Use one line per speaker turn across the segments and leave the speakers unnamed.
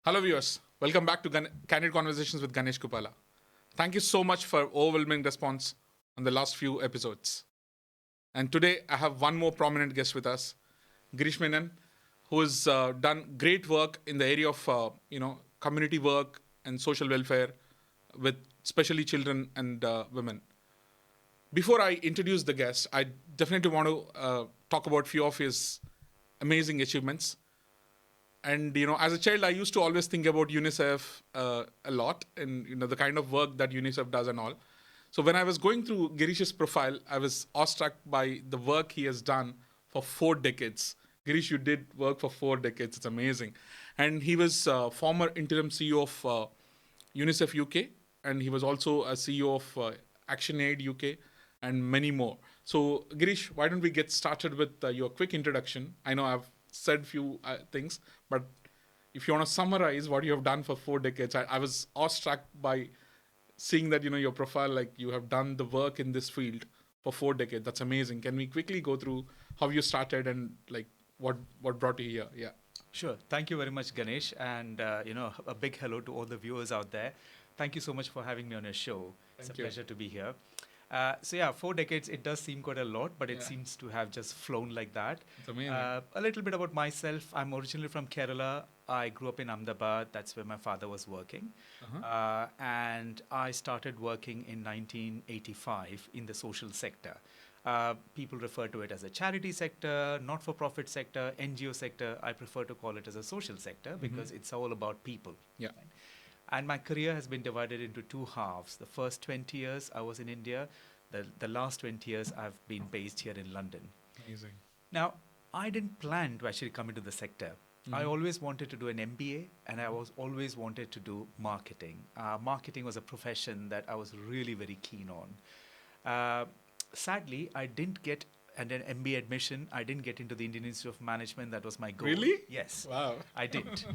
Hello, viewers. Welcome back to Candid Conversations with Ganesh Kuppala. Thank you so much for overwhelming response on the last few episodes. And today I have one more prominent guest with us, Girish Menon, who has done great work in the area of community work and social welfare with especially children and women. Before I introduce the guest, I definitely want to talk about few of his amazing achievements. And as a child, I used to always think about UNICEF a lot, and the kind of work that UNICEF does and all. So when I was going through Girish's profile, I was awestruck by the work he has done for 4 decades. Girish, you did work for 4 decades. It's amazing. And he was former interim CEO of UNICEF UK, and he was also a CEO of ActionAid UK, and many more. So, Girish, why don't we get started with your quick introduction? I know I've said few things, but if you want to summarize what you have done for 4 decades, I was awestruck by seeing that your profile, like you have done the work in this field for 4 decades. That's amazing. Can we quickly go through how you started and like what brought you here? Yeah.
Sure. Thank you very much, Ganesh, and a big hello to all the viewers out there. Thank you so much for having me on your show. It's a pleasure to be here. 4 decades, it does seem quite a lot, but it seems to have just flown like that.
It's amazing.
A little bit about myself. I'm originally from Kerala. I grew up in Ahmedabad. That's where my father was working. And I started working in 1985 in the social sector. People refer to it as a charity sector, not-for-profit sector, NGO sector. I prefer to call it as a social sector because it's all about people.
Yeah.
Right? And my career has been divided into two halves. The first 20 years I was in India. The last 20 years I've been based here in London.
Amazing.
Now, I didn't plan to actually come into the sector. I always wanted to do an MBA, and I was always wanted to do marketing. Marketing was a profession that I was really very keen on. Sadly, I didn't get an MBA admission. I didn't get into the Indian Institute of Management. That was my goal.
Really?
Yes.
Wow.
I didn't.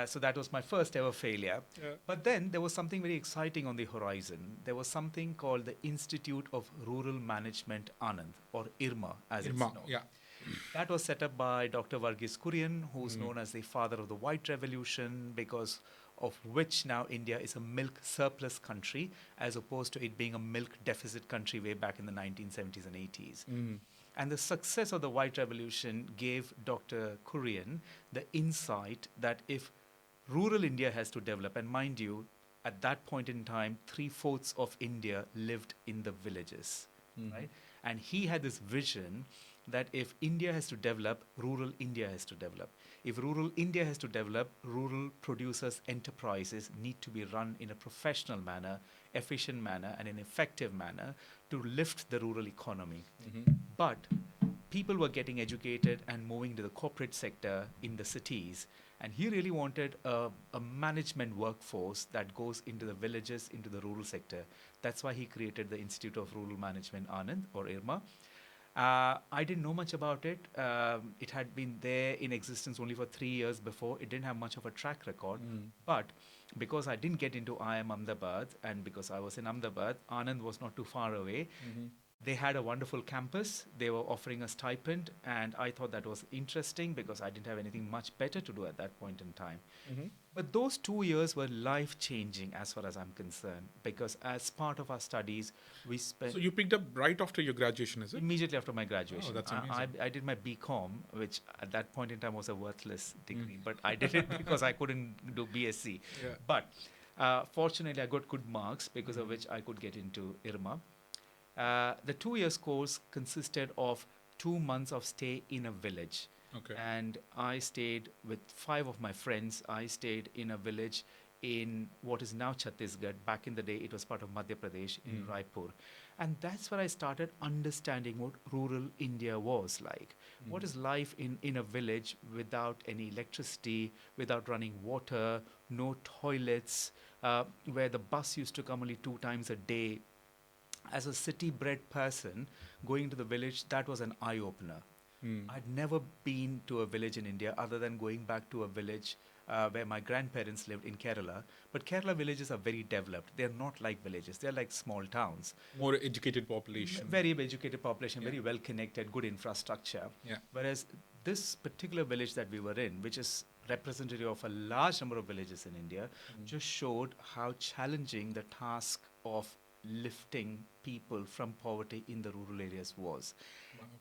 So that was my first ever failure.
Yeah.
But then there was something very exciting on the horizon. There was something called the Institute of Rural Management Anand, or IRMA as it's known.
Yeah.
That was set up by Dr. Varghese Kurian, who's known as the father of the White Revolution, because of which now India is a milk surplus country, as opposed to it being a milk deficit country way back in the 1970s and 80s. And the success of the White Revolution gave Dr. Kurian the insight that if rural India has to develop, and mind you, at that point in time, 3/4 of India lived in the villages, right? And he had this vision that if India has to develop, rural India has to develop. If rural India has to develop, rural producers' enterprises need to be run in a professional manner, efficient manner, and an effective manner to lift the rural economy. But people were getting educated and moving to the corporate sector in the cities. And he really wanted a management workforce that goes into the villages, into the rural sector. That's why he created the Institute of Rural Management Anand, or IRMA. I didn't know much about it. It had been there in existence only for 3 years before. It didn't have much of a track record. But because I didn't get into IIM Ahmedabad, and because I was in Ahmedabad, Anand was not too far away. They had a wonderful campus. They were offering a stipend, and I thought that was interesting because I didn't have anything much better to do at that point in time. But those 2 years were life-changing as far as I'm concerned, because as part of our studies, we spent...
So you picked up right after your graduation, is it?
Immediately after my graduation.
Oh, that's amazing.
I did my BCom, which at that point in time was a worthless degree, but I did it because I couldn't do BSc.
Yeah.
But fortunately, I got good marks, because of which I could get into IRMA. The 2 years course consisted of 2 months of stay in a village.
Okay.
And I stayed with 5 of my friends. I stayed in a village in what is now Chhattisgarh. Back in the day, it was part of Madhya Pradesh in Raipur. And that's where I started understanding what rural India was like. What is life in a village without any electricity, without running water, no toilets, where the bus used to come only 2 times a day. As a city-bred person, going to the village, that was an eye-opener. I'd never been to a village in India other than going back to a village where my grandparents lived in Kerala. But Kerala villages are very developed. They're not like villages. They're like small towns.
More educated population.
Very educated population, very well connected, good infrastructure.
Yeah.
Whereas this particular village that we were in, which is representative of a large number of villages in India, just showed how challenging the task of lifting people from poverty in the rural areas was.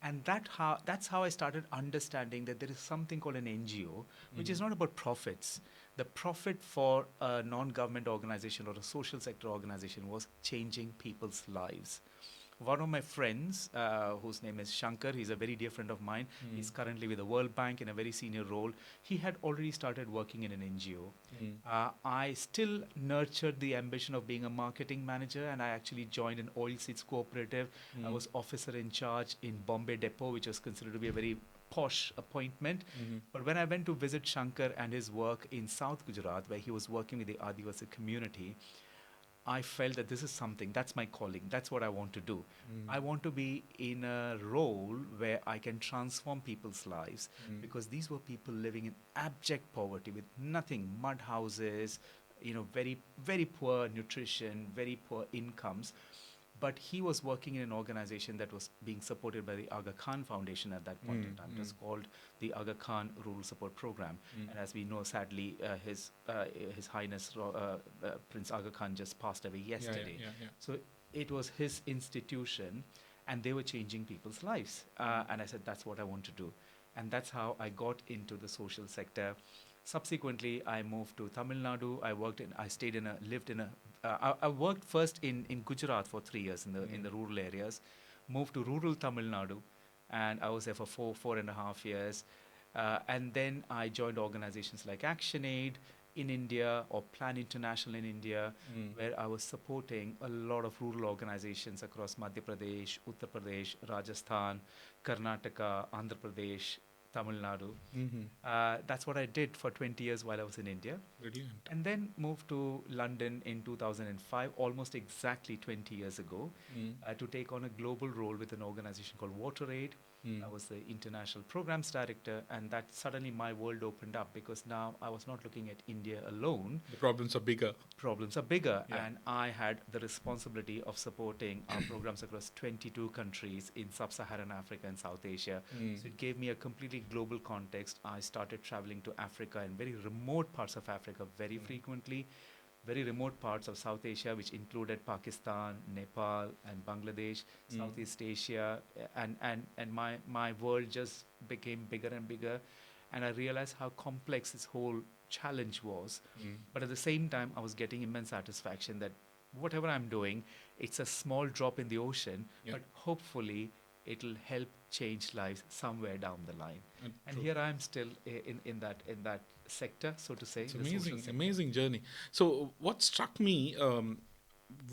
And that's how I started understanding that there is something called an NGO, which is not about profits. The profit for a non-government organization or a social sector organization was changing people's lives. One of my friends, whose name is Shankar, he's a very dear friend of mine. He's currently with the World Bank in a very senior role. He had already started working in an NGO. I still nurtured the ambition of being a marketing manager, and I actually joined an oilseeds cooperative. I was officer in charge in Bombay Depot, which was considered to be a very posh appointment. But when I went to visit Shankar and his work in South Gujarat, where he was working with the Adivasi community, I felt that this is something, that's my calling, that's what I want to do. I want to be in a role where I can transform people's lives, because these were people living in abject poverty with nothing, mud houses, very, very poor nutrition, very poor incomes. But he was working in an organization that was being supported by the Aga Khan Foundation at that point in time. It was called the Aga Khan Rural Support Program. And as we know, sadly, His Highness Prince Aga Khan just passed away yesterday. So it was his institution, and they were changing people's lives. And I said, that's what I want to do. And that's how I got into the social sector. Subsequently, I moved to Tamil Nadu. I worked first in Gujarat for 3 years in the rural areas, moved to rural Tamil Nadu, and I was there for four and a half years. And then I joined organizations like ActionAid in India or Plan International in India, where I was supporting a lot of rural organizations across Madhya Pradesh, Uttar Pradesh, Rajasthan, Karnataka, Andhra Pradesh, Tamil Nadu. That's what I did for 20 years while I was in India.
Brilliant.
And then moved to London in 2005, almost exactly 20 years ago, to take on a global role with an organization called WaterAid. I was the international programs director, and that suddenly my world opened up, because now I was not looking at India alone.
The problems are bigger.
And I had the responsibility of supporting our programs across 22 countries in sub-Saharan Africa and South Asia. So it gave me a completely global context. I started traveling to Africa and very remote parts of Africa very frequently, very remote parts of South Asia, which included Pakistan, Nepal, and Bangladesh, Southeast Asia, and my world just became bigger and bigger, and I realized how complex this whole challenge was. But at the same time, I was getting immense satisfaction that whatever I'm doing, it's a small drop in the ocean, but hopefully it'll help change lives somewhere down the line. And here I am still in that sector, so to say.
It's amazing journey. So what struck me,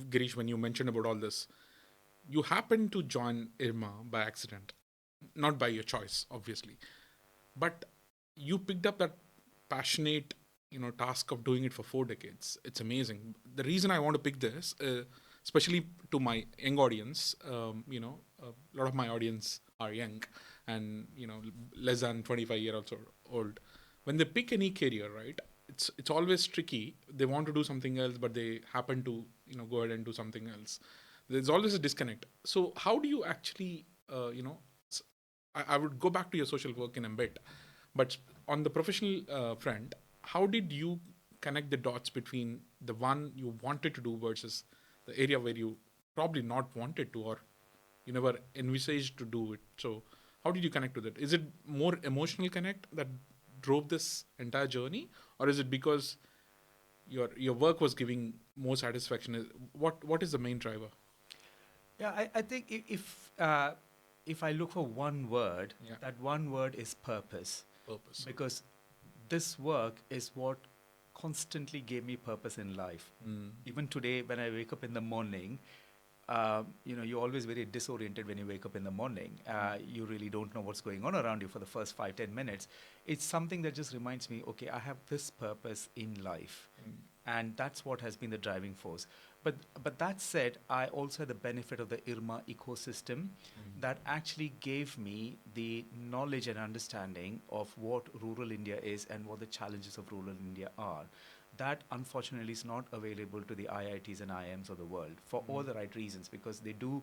Girish, when you mentioned about all this, you happened to join IRMA by accident, not by your choice, obviously, but you picked up that passionate, task of doing it for 4 decades. It's amazing. The reason I want to pick this, especially to my young audience, a lot of my audience are young and, less than 25 years old. When they pick any career, right, it's always tricky. They want to do something else, but they happen to, go ahead and do something else. There's always a disconnect. So how do you actually, I would go back to your social work in a bit, but on the professional front, how did you connect the dots between the one you wanted to do versus the area where you probably not wanted to, or you never envisaged to do it? So how did you connect with it? Is it more emotional connect that drove this entire journey, or is it because your work was giving more satisfaction? What is the main driver?
Yeah, I think if I look for one word, that one word is purpose. Because this work is what constantly gave me purpose in life. Even today, when I wake up in the morning, you're always very disoriented when you wake up in the morning. You really don't know what's going on around you for the first 5-10 minutes. It's something that just reminds me, okay, I have this purpose in life. And that's what has been the driving force. But that said, I also had the benefit of the IRMA ecosystem that actually gave me the knowledge and understanding of what rural India is and what the challenges of rural India are. That unfortunately is not available to the IITs and IIMs of the world for all the right reasons, because they do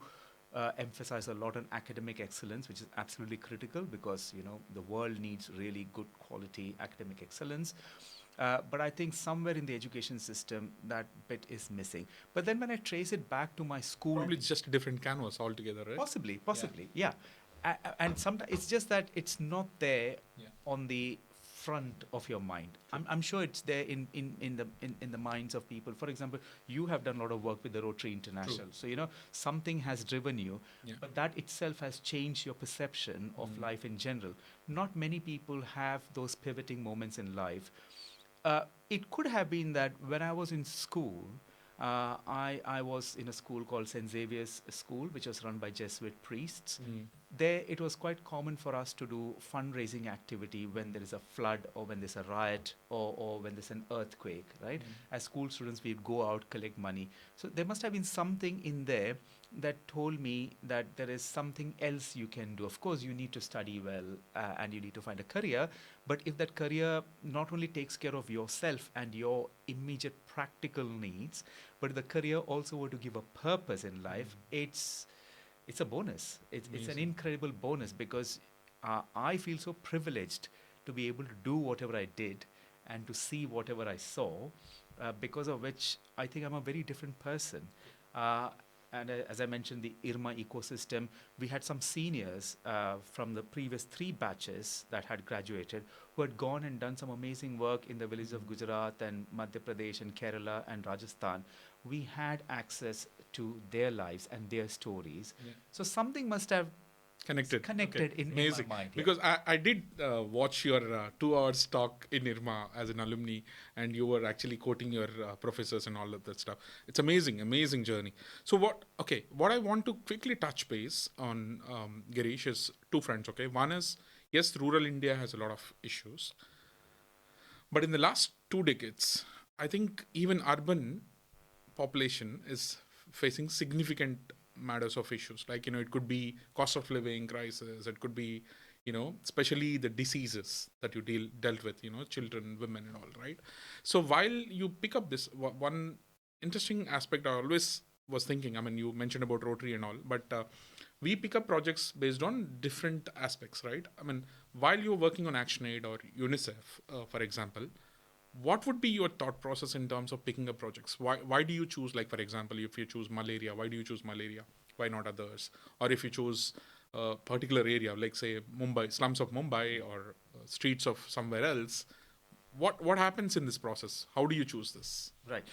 emphasize a lot on academic excellence, which is absolutely critical because the world needs really good quality academic excellence. But I think somewhere in the education system that bit is missing. But then when I trace it back to my school,
Probably it's just a different canvas altogether, right?
possibly, yeah. And sometimes it's just that it's not there on the front of your mind. I'm sure it's there in the minds of people. For example, you have done a lot of work with the Rotary International, so something has driven you, but that itself has changed your perception of life in general. Not many people have those pivoting moments in life. It could have been that when I was in school, I was in a school called St. Xavier's School, which was run by Jesuit priests. There, it was quite common for us to do fundraising activity when there is a flood or when there's a riot or when there's an earthquake, right? As school students, we'd go out, collect money. So there must have been something in there that told me that there is something else you can do. Of course, you need to study well and you need to find a career. But if that career not only takes care of yourself and your immediate practical needs, but if the career also were to give a purpose in life, it's a bonus. It's an incredible bonus because I feel so privileged to be able to do whatever I did and to see whatever I saw, because of which I think I'm a very different person. And as I mentioned, the IRMA ecosystem, we had some seniors from the previous 3 batches that had graduated who had gone and done some amazing work in the villages of Gujarat and Madhya Pradesh and Kerala and Rajasthan. We had access to their lives and their stories. So something must have
Connected okay.
in
Amazing.
my mind.
Because I did watch your 2 hours talk in IRMA as an alumni, and you were actually quoting your professors and all of that stuff. It's amazing journey. So what I want to quickly touch base on, Girish, is 2 fronts. Okay, one is, yes, rural India has a lot of issues, but in the last 2 decades, I think even urban population is facing significant matters of issues, like it could be cost of living crisis, it could be especially the diseases that you dealt with, children, women and all, right? So while you pick up this one interesting aspect, I always was thinking, I mean, you mentioned about Rotary and all, but we pick up projects based on different aspects, right? I mean, while you're working on ActionAid or UNICEF, for example, what would be your thought process in terms of picking up projects? Why do you choose, like, for example, if you choose malaria, why do you choose malaria? Why not others? Or if you choose a particular area, like, say, Mumbai, slums of Mumbai or streets of somewhere else, what happens in this process? How do you choose this?
Right.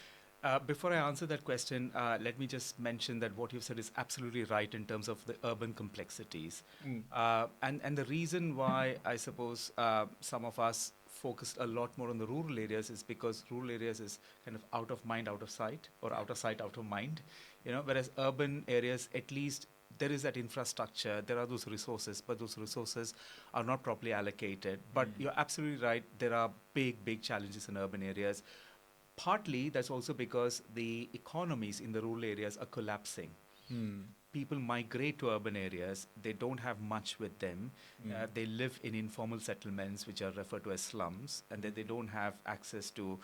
Before I answer that question, let me just mention that what you've said is absolutely right in terms of the urban complexities. And the reason why I suppose some of us focused a lot more on the rural areas is because rural areas is kind of out of mind, out of sight, or out of sight, out of mind. Whereas urban areas, at least there is that infrastructure, there are those resources, but those resources are not properly allocated. But you're absolutely right, there are big challenges in urban areas. Partly that's also because the economies in the rural areas are collapsing. People migrate to urban areas, they don't have much with them. They live in informal settlements, which are referred to as slums, and they don't have access to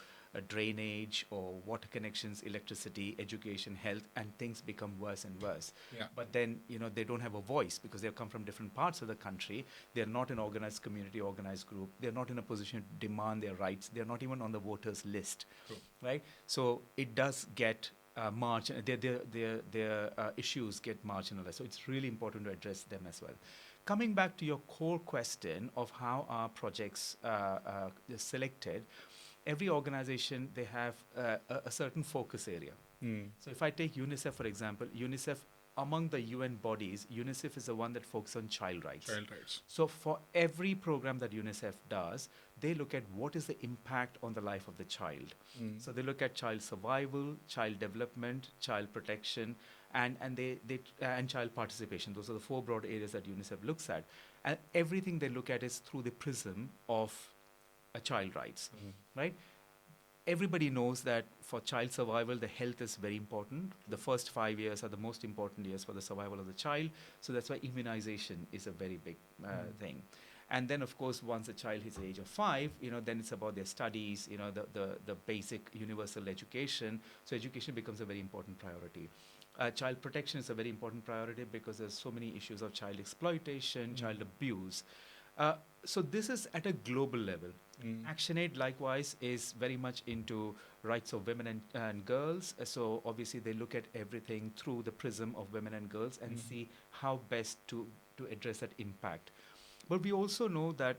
drainage or water connections, electricity, education, health, and things become worse and worse. But then, they don't have a voice because they've come from different parts of the country. They're not an organized community, organized group. They're not in a position to demand their rights. They're not even on the voters list, right? So it does get their issues get marginalized. So it's really important to address them as well. Coming back to your core question of how our projects are selected, every organization, they have a certain focus area. So if I take UNICEF, for example, UNICEF, among the UN bodies, UNICEF is the one that focuses on child rights.
Child rights.
So for every program that UNICEF does, they look at what is the impact on the life of the child. So they look at child survival, child development, child protection, and child participation. Those are the 4 broad areas that UNICEF looks at. And everything they look at is through the prism of child rights, right? Everybody knows that for child survival, the health is very important. The first 5 years are the most important years for the survival of the child. So that's why immunization is a very big thing. And then, of course, once the child hits the age of 5, then it's about their studies, the basic universal education. So education becomes a very important priority. Child protection is a very important priority because there's so many issues of child exploitation, child abuse. Uh, so this is at a global level. ActionAid likewise is very much into rights of women and girls. So obviously they look at everything through the prism of women and girls and see how best to address that impact. But we also know that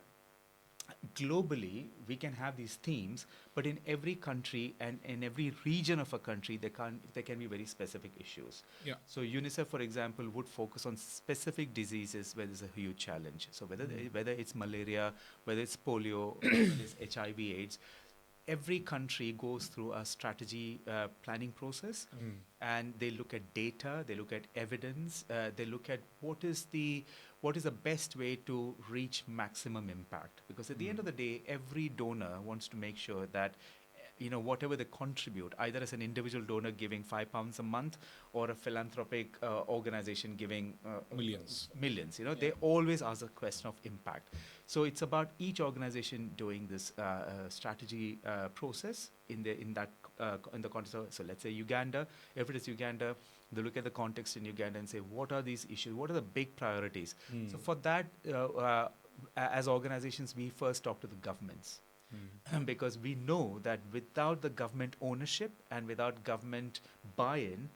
globally we can have these themes, but in every country and in every region of a country there can be very specific issues.
Yeah.
So UNICEF, for example, would focus on specific diseases where there's a huge challenge. So whether it's malaria, whether it's polio, whether it's HIV/AIDS, every country goes through a strategy planning process, and they look at data, they look at evidence, they look at what is the best way to reach maximum impact. Because at the end of the day, every donor wants to make sure that whatever they contribute, either as an individual donor giving £5 a month or a philanthropic organization giving millions, they always ask a question of impact. So it's about each organization doing this strategy process in the context of, so let's say Uganda. If it is Uganda, they look at the context in Uganda and say, what are these issues? What are the big priorities? So for that, as organizations, we first talk to the governments. Because we know that without the government ownership and without government buy-in,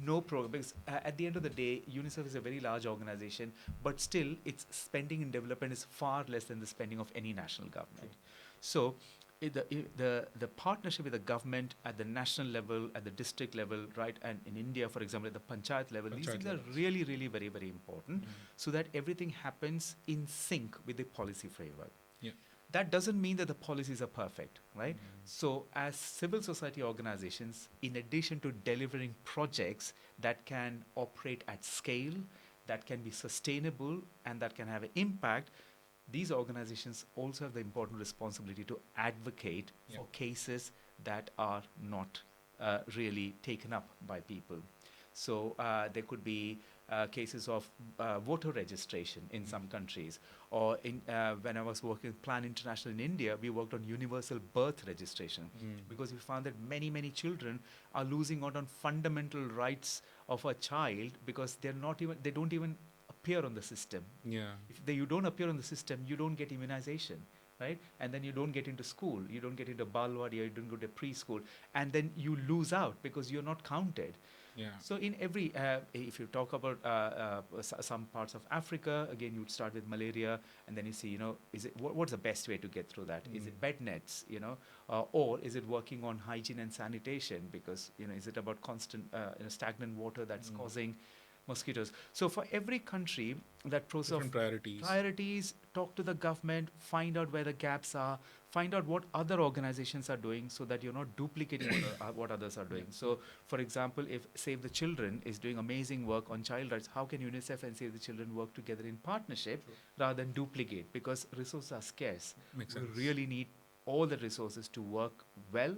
no program. Because at the end of the day, UNICEF is a very large organization, but still its spending in development is far less than the spending of any national government. So the partnership with the government at the national level, at the district level, right, and in India, for example, at the panchayat level, these things are really, really very, very important, so that everything happens in sync with the policy framework. That doesn't mean that the policies are perfect, right? So as civil society organizations, in addition to delivering projects that can operate at scale, that can be sustainable, and that can have an impact, these organizations also have the important responsibility to advocate for cases that are not really taken up by people. So there could be cases of voter registration in some countries, or when I was working with Plan International in India, we worked on universal birth registration, because we found that many, many children are losing out on fundamental rights of a child because they don't even appear on the system. If you don't appear on the system, you don't get immunization, right? And then you don't get into school, you don't get into balwadi, you don't go to preschool, and then you lose out because you're not counted. So in every, if you talk about some parts of Africa, again, you'd start with malaria, and then you see, is it what's the best way to get through that? Is it bed nets, or is it working on hygiene and sanitation? Because is it about constant stagnant water that's causing mosquitoes? So for every country, that process
different
of priorities, talk to the government, find out where the gaps are, find out what other organizations are doing, so that you're not duplicating what others are doing. So for example, if Save the Children is doing amazing work on child rights, how can UNICEF and Save the Children work together in partnership rather than duplicate? Because resources are scarce.
Makes
we
sense.
really need all the resources to work well,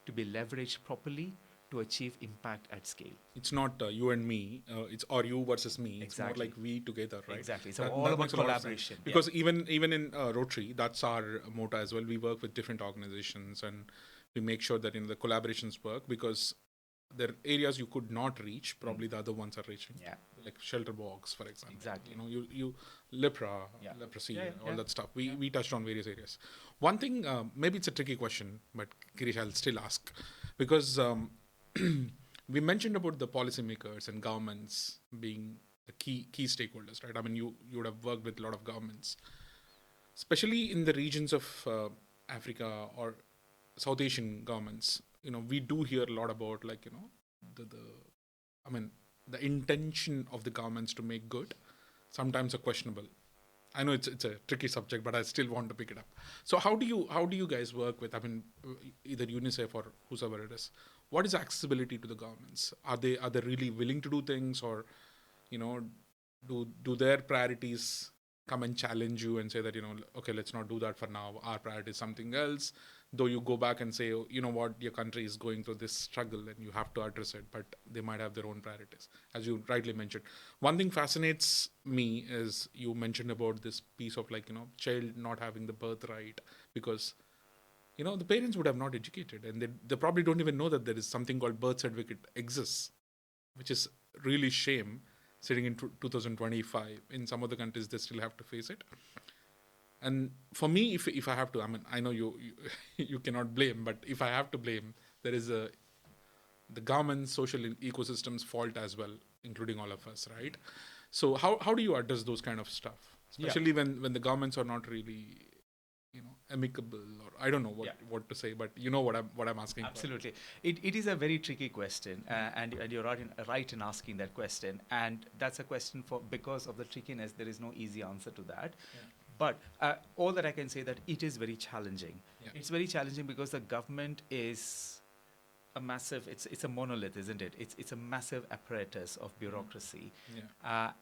to be leveraged properly, to achieve impact at scale.
It's not you and me, it's or you versus me.
Exactly.
It's more like we together, right?
Exactly. It's all about
makes a lot of sense.
collaboration.
Because even in Rotary, that's our motto as well. We work with different organizations and we make sure that the collaborations work, because there are areas you could not reach, probably the other ones are reaching. Like shelter box, for example.
Exactly.
You leprosy, all that stuff. We touched on various areas. One thing, maybe it's a tricky question, but Girish, I'll still ask, because we mentioned about the policymakers and governments being the key stakeholders, right? I mean, you would have worked with a lot of governments, especially in the regions of Africa or South Asian governments. We do hear a lot about the intention of the governments to make good sometimes are questionable. I know it's a tricky subject, but I still want to pick it up. So how do you guys work with, either UNICEF or whosoever it is? What is accessibility to the governments? Are they really willing to do things, or do their priorities come and challenge you and say that okay, let's not do that for now. Our priority is something else. Though you go back and say, oh, you know what, your country is going through this struggle and you have to address it, but they might have their own priorities, as you rightly mentioned. One thing fascinates me is you mentioned about this piece of child not having the birthright, because the parents would have not educated, and they probably don't even know that there is something called birth certificate exists, which is really shame sitting in 2025. In some other countries, they still have to face it. And for me, if I have to, I mean, I know you you cannot blame, but if I have to blame, there is the government, social ecosystem's fault as well, including all of us, right? So how do you address those kind of stuff, especially when the governments are not really, amicable, or I don't know what to say, but you know what I'm asking.
Absolutely. It is a very tricky question, and you're right in asking that question. And that's a question because of the trickiness, there is no easy answer to that. But all that I can say that it is very challenging. It's very challenging because the government is a massive, it's a monolith, isn't it? It's a massive apparatus of bureaucracy,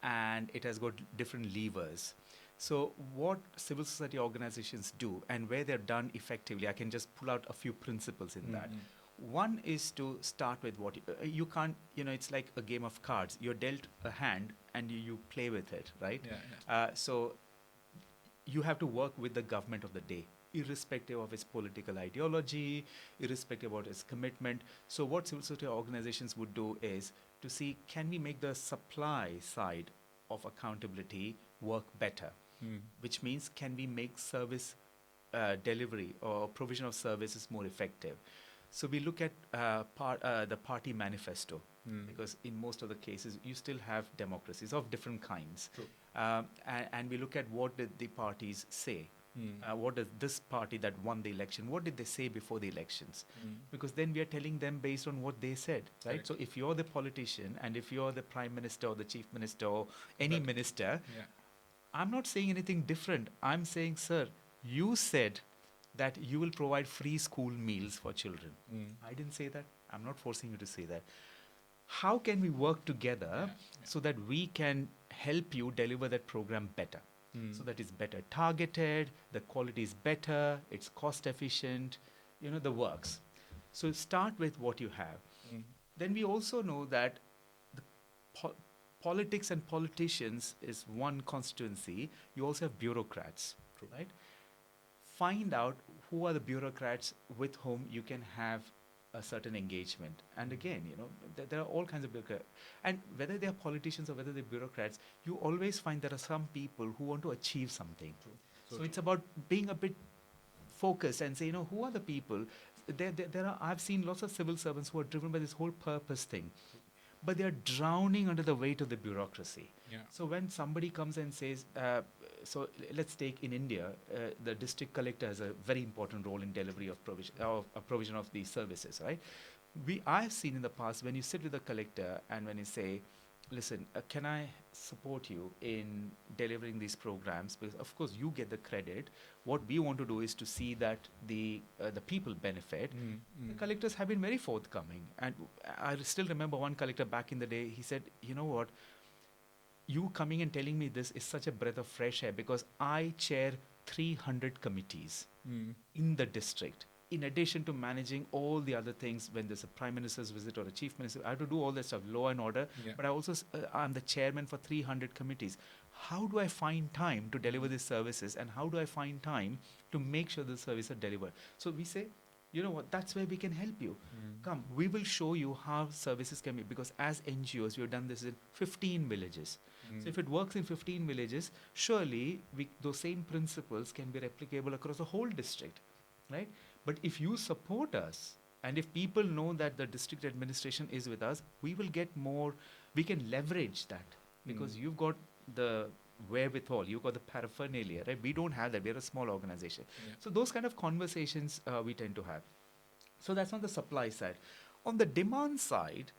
and it has got different levers. So what civil society organizations do and where they're done effectively, I can just pull out a few principles in that. One is to start with what you can't, it's like a game of cards. You're dealt a hand and you play with it, right? So you have to work with the government of the day, irrespective of its political ideology, irrespective of its commitment. So what civil society organizations would do is to see, can we make the supply side of accountability work better? Which means, can we make service delivery or provision of services more effective? So we look at the party manifesto, because in most of the cases, you still have democracies of different kinds. And we look at what did the parties say. What does this party that won the election, what did they say before the elections? Because then we are telling them based on what they said, right? Correct. So if you're the politician and if you're the prime minister or the chief minister or any minister, I'm not saying anything different. I'm saying, sir, you said that you will provide free school meals for children. I didn't say that. I'm not forcing you to say that. How can we work together so that we can help you deliver that program better? So that it's better targeted, the quality is better, it's cost efficient, the works. So start with what you have. Then we also know that the politics and politicians is one constituency. You also have bureaucrats, right? Find out who are the bureaucrats with whom you can have a certain engagement. And again, there are all kinds of bureaucrats. And whether they are politicians or whether they're bureaucrats, you always find there are some people who want to achieve something. So it's about being a bit focused and say, who are the people? I've seen lots of civil servants who are driven by this whole purpose thing. But they are drowning under the weight of the bureaucracy. So when somebody comes and says, so let's take in India, the district collector has a very important role in delivery of provision of these services, right? I've seen in the past when you sit with the collector and when you say, listen, can I support you in delivering these programs? Because of course you get the credit. What we want to do is to see that the people benefit. The collectors have been very forthcoming. And I still remember one collector back in the day, he said, you know what? You coming and telling me this is such a breath of fresh air because I chair 300 committees in the district. In addition to managing all the other things, when there's a prime minister's visit or a chief minister, I have to do all that stuff, law and order. But I also I'm the chairman for 300 committees. How do I find time to deliver these services, and how do I find time to make sure the services are delivered? So we say, you know what, that's where we can help you. Come, we will show you how services can be, because as NGOs, we have done this in 15 villages. So if it works in 15 villages, surely those same principles can be replicable across the whole district, right? But if you support us, and if people know that the district administration is with us, we will get more, we can leverage that, because you've got the wherewithal, you've got the paraphernalia, right? We don't have that, we're a small organization. So those kind of conversations we tend to have. So that's on the supply side. On the demand side,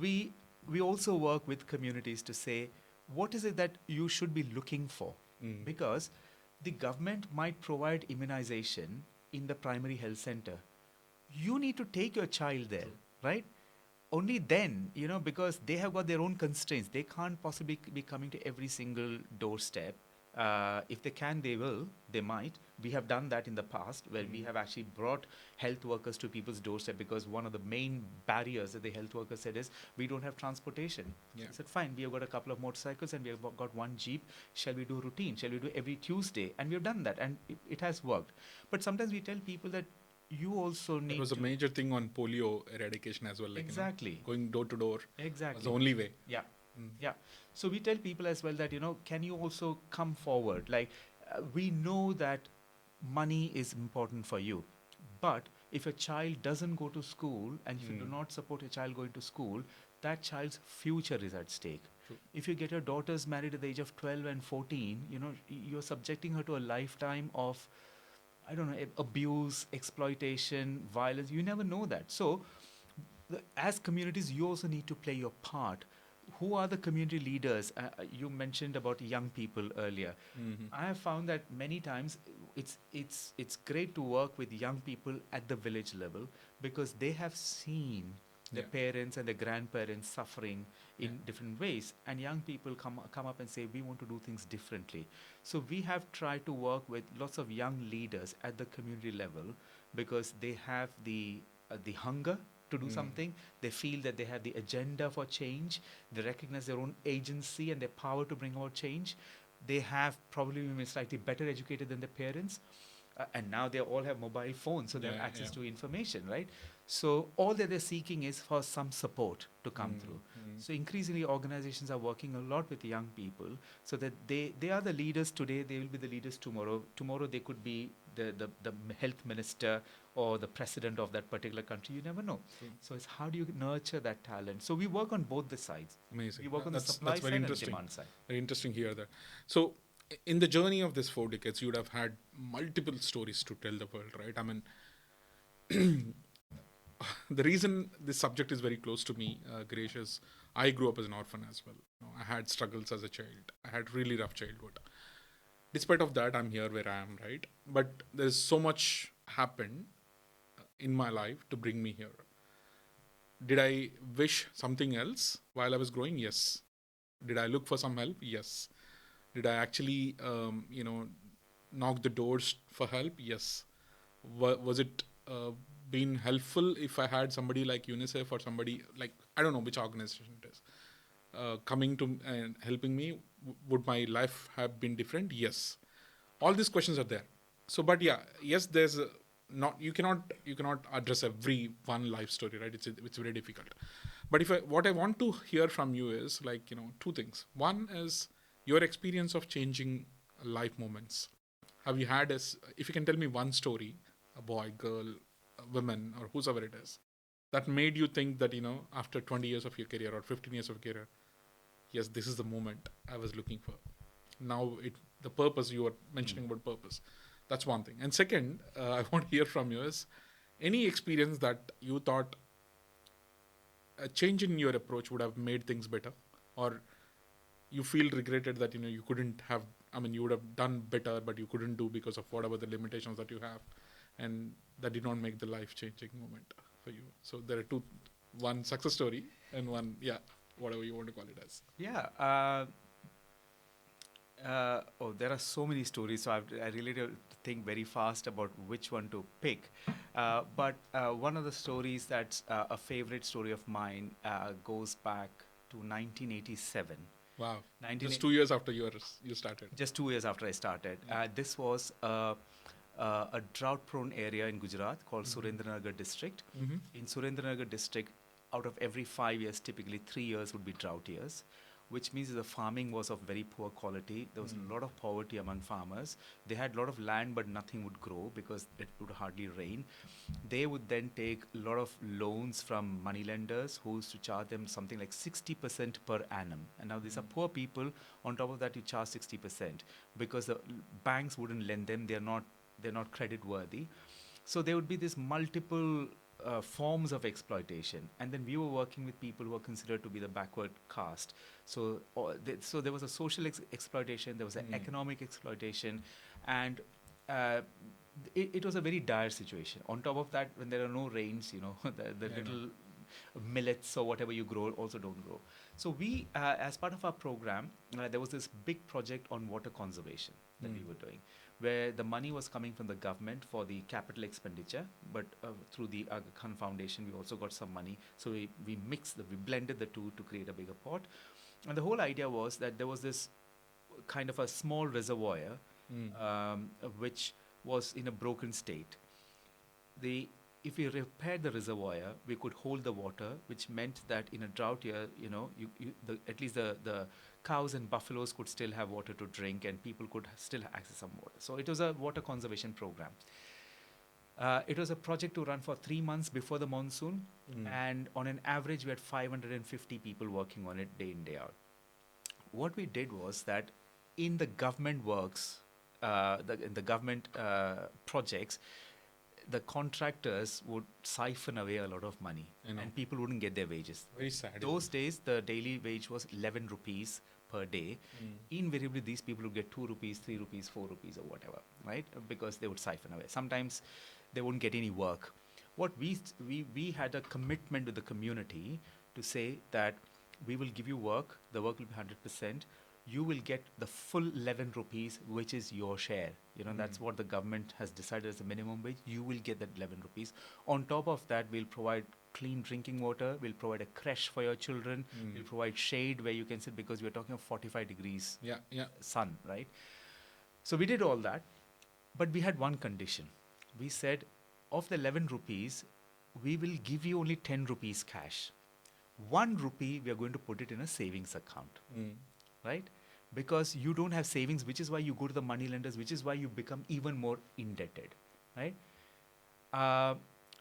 we also work with communities to say, what is it that you should be looking for? Because the government might provide immunization in the primary health center. You need to take your child there, right? Only then, because they have got their own constraints. They can't possibly be coming to every single doorstep. If they can, they will, they might. We have done that in the past, where we have actually brought health workers to people's doorstep, because one of the main barriers that the health worker said is, we don't have transportation. I said, fine, we have got a couple of motorcycles and we have got one Jeep. Shall we do routine? Shall we do every Tuesday? And we have done that, and it has worked. But sometimes we tell people that you also need
It was a major thing on polio eradication as well. Like,
exactly.
Going door to door
Exactly.
was the only way.
Yeah. Yeah. So we tell people as well that, can you also come forward? Like, we know that money is important for you. But if a child doesn't go to school and if you do not support a child going to school, that child's future is at stake.
True.
If you get your daughters married at the age of 12 and 14, you're subjecting her to a lifetime of, I don't know, abuse, exploitation, violence. You never know that. So as communities, you also need to play your part. Who are the community leaders? You mentioned about young people earlier. I have found that many times it's great to work with young people at the village level because they have seen their parents and their grandparents suffering in different ways, and young people come up and say we want to do things differently. So we have tried to work with lots of young leaders at the community level because they have the hunger to do something. They feel that they have the agenda for change. They recognize their own agency and their power to bring about change. They have probably been slightly better educated than their parents. And now they all have mobile phones, so they have access to information, right? So all that they're seeking is for some support to come through. So increasingly organizations are working a lot with young people so that they are the leaders today, they will be the leaders tomorrow. Tomorrow they could be the health minister or the president of that particular country. You never know. So it's how do you nurture that talent? So we work on both the sides.
Amazing.
We work on the supply
that's very
side and
interesting.
demand side.
Very interesting to hear that. So, in the journey of this 4 decades, you would have had multiple stories to tell the world, right? I mean, the reason this subject is very close to me, Girish, is I grew up as an orphan as well. I had struggles as a child. I had really rough childhood. Despite of that, I'm here where I am, right? But there's so much happened in my life to bring me here. Did I wish something else while I was growing? Yes. Did I look for some help? Yes. Did I actually, knock the doors for help? Yes. Was it been helpful if I had somebody like UNICEF or somebody like, I don't know which organization it is, coming to and helping me? Would my life have been different? Yes. All these questions are there. So, but yeah, yes, there's not you cannot address every one life story, right? It's very difficult. But what I want to hear from you is like two things. One is your experience of changing life moments. Have you had if you can tell me one story, a boy, girl, a woman, or whosoever it is, that made you think that after 20 years of your career or 15 years of career, yes, this is the moment I was looking for. Now the purpose you were mentioning about purpose. That's one thing. And second, I want to hear from you is any experience that you thought a change in your approach would have made things better, or you feel regretted that you couldn't have. I mean, you would have done better, but you couldn't do because of whatever the limitations that you have, and that did not make the life-changing moment for you. So there are one success story and one, whatever you want to call it as.
Yeah. There are so many stories, so I really have to think very fast about which one to pick. But one of the stories that's a favorite story of mine goes back to 1987.
Wow. Just 2 years after you started.
Just 2 years after I started. This was a drought-prone area in Gujarat called Surendranagar district. In Surendranagar district, out of every 5 years, typically 3 years would be drought years, which means the farming was of very poor quality. There was a lot of poverty among farmers. They had a lot of land, but nothing would grow because it would hardly rain. They would then take a lot of loans from moneylenders who used to charge them something like 60% per annum. And now these are poor people. On top of that, you charge 60% because the banks wouldn't lend them. They're not credit worthy. So there would be this multiple forms of exploitation, and then we were working with people who were considered to be the backward caste. So there was a social exploitation, there was an economic exploitation, and it was a very dire situation. On top of that, when there are no rains, the little millets or whatever you grow also don't grow. So we, as part of our program, there was this big project on water conservation that we were doing, where the money was coming from the government for the capital expenditure, but through the Aga Khan Foundation, we also got some money. So we blended the two to create a bigger pot. And the whole idea was that there was this kind of a small reservoir, which was in a broken state. if we repaired the reservoir, we could hold the water, which meant that in a drought year, at least the cows and buffaloes could still have water to drink, and people could still access some water. So it was a water conservation program. It was a project to run for 3 months before the monsoon, and on an average, we had 550 people working on it day in, day out. What we did was that in the government works, in the government projects, the contractors would siphon away a lot of money, and people wouldn't get their wages.
Very sad.
Those days, the daily wage was 11 rupees per day. Invariably, these people would get 2 rupees, 3 rupees, 4 rupees, or whatever, right? Because they would siphon away. Sometimes they wouldn't get any work. What we had a commitment with the community to say that we will give you work. The work will be 100%. You will get the full 11 rupees, which is your share. That's what the government has decided as the minimum wage. You will get that 11 rupees. On top of that, we'll provide clean drinking water. We'll provide a creche for your children. We'll provide shade where you can sit, because we're talking of 45 degrees sun, right? So we did all that, but we had one condition. We said, of the 11 rupees, we will give you only 10 rupees cash. 1 rupee, we are going to put it in a savings account. Right? Because you don't have savings, which is why you go to the money lenders, which is why you become even more indebted, right?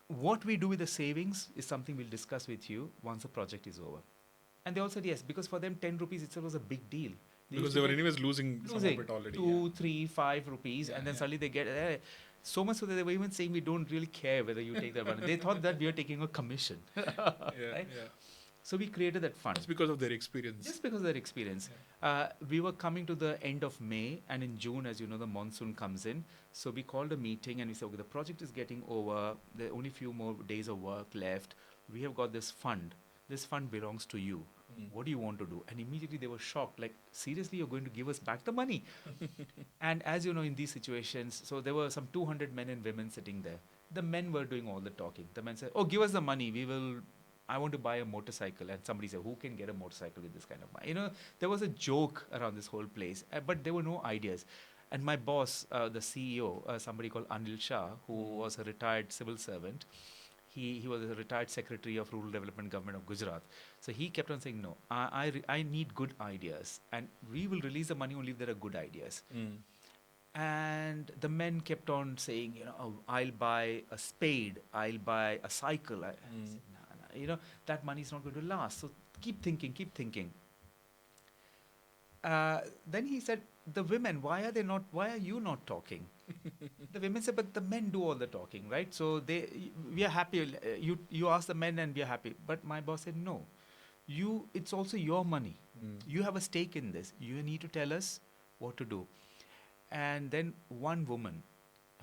What we do with the savings is something we'll discuss with you once the project is over. And they all said yes, because for them 10 rupees itself was a big deal.
Because they were anyways losing some of it already.
2, 3, 5 rupees, and then suddenly they get so much so that they were even saying we don't really care whether you take that money. They thought that we are taking a commission. Right? So we created that fund.
Just because of their experience.
Just because of their experience. We were coming to the end of May, and in June, as you know, the monsoon comes in. So we called a meeting and we said, okay, the project is getting over. There are only a few more days of work left. We have got this fund. This fund belongs to you. What do you want to do? And immediately they were shocked. Like, seriously, you're going to give us back the money? And as you know, in these situations, so there were some 200 men and women sitting there. The men were doing all the talking. The men said, oh, give us the money. I want to buy a motorcycle. And somebody said, who can get a motorcycle with this kind of money? There was a joke around this whole place, but there were no ideas. And my boss, the CEO, somebody called Anil Shah, who was a retired civil servant, he was a retired secretary of Rural Development Government of Gujarat. So he kept on saying, no, I need good ideas. And we will release the money only if there are good ideas. And the men kept on saying, I'll buy a spade, I'll buy a cycle. I said, no, that money is not going to last. So keep thinking. Then he said, the women, why are you not talking? The women said, but the men do all the talking, right? So we are happy. You ask the men and we are happy. But my boss said, no, it's also your money. You have a stake in this. You need to tell us what to do. And then one woman,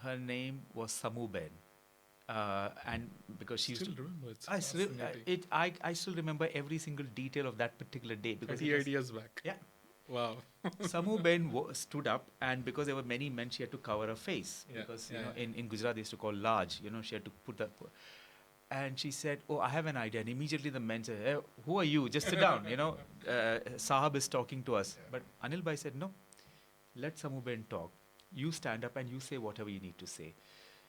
her name was Samuben. And because she
still remember,
I still remember every single detail of that particular day. Because
38 years back.
Yeah.
Wow.
Samuben stood up, and because there were many men, she had to cover her face. Because in Gujarat they used to call large. She had to put that. And she said, oh, I have an idea. And immediately the men said, hey, who are you? Just sit down. Sahab is talking to us. But Anil Bhai said, no, let Samuben talk. You stand up and you say whatever you need to say.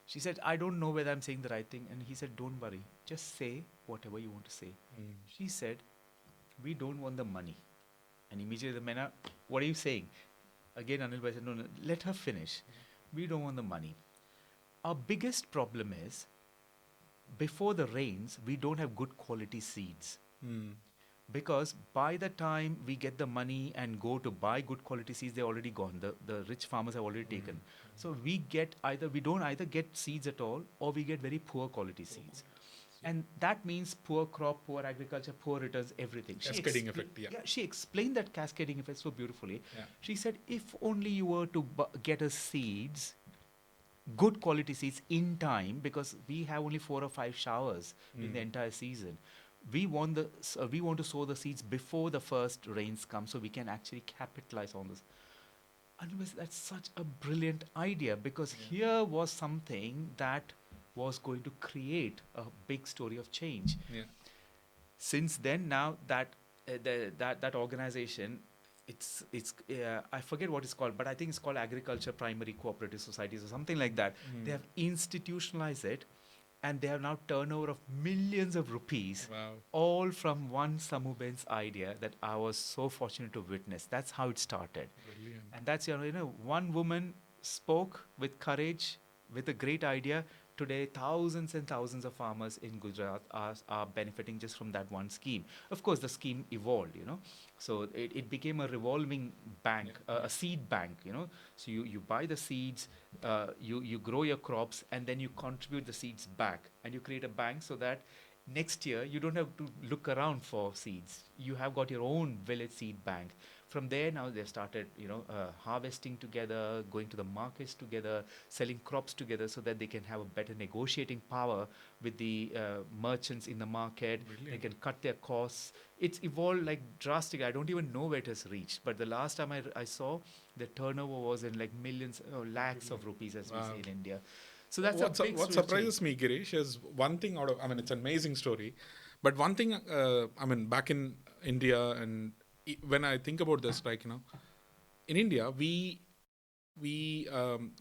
She said, I don't know whether I'm saying the right thing. And he said, don't worry. Just say whatever you want to say. She said, we don't want the money. And immediately the men are, what are you saying? Again, Anil Bhai said, no, let her finish. We don't want the money. Our biggest problem is, before the rains, we don't have good quality seeds. Because by the time we get the money and go to buy good quality seeds, they're already gone. The rich farmers have already taken. So we don't either get seeds at all, or we get very poor quality seeds. And that means poor crop, poor agriculture, poor returns, everything.
Cascading effect,
She explained that cascading effect so beautifully. She said, if only you were to get us seeds, good quality seeds in time, because we have only 4 or 5 showers in the entire season. We want to sow the seeds before the first rains come, so we can actually capitalize on this. And that's such a brilliant idea, because here was something that was going to create a big story of change. Since then, now that organization, it's I forget what it's called, but I think it's called Agriculture Primary Cooperative Societies or something like that. They have institutionalized it, and they have now turnover of millions of rupees,
Wow.
all from one Samuben's idea that I was so fortunate to witness. That's how it started.
Brilliant.
And that's, one woman spoke with courage, with a great idea. Today, thousands and thousands of farmers in Gujarat are benefiting just from that one scheme. Of course, the scheme evolved, So it became a revolving bank, a seed bank, So you buy the seeds, you grow your crops, and then you contribute the seeds back. And you create a bank so that next year you don't have to look around for seeds. You have got your own village seed bank. From there, now they've started, harvesting together, going to the markets together, selling crops together, so that they can have a better negotiating power with the merchants in the market.
Brilliant.
They can cut their costs. It's evolved like drastically. I don't even know where it has reached. But the last time I saw, the turnover was in like millions, lakhs of rupees, as we say in India. So that's
what
a big
what surprises me, Girish, is one thing it's an amazing story, but one thing, back in India, and when I think about this, like, in India, we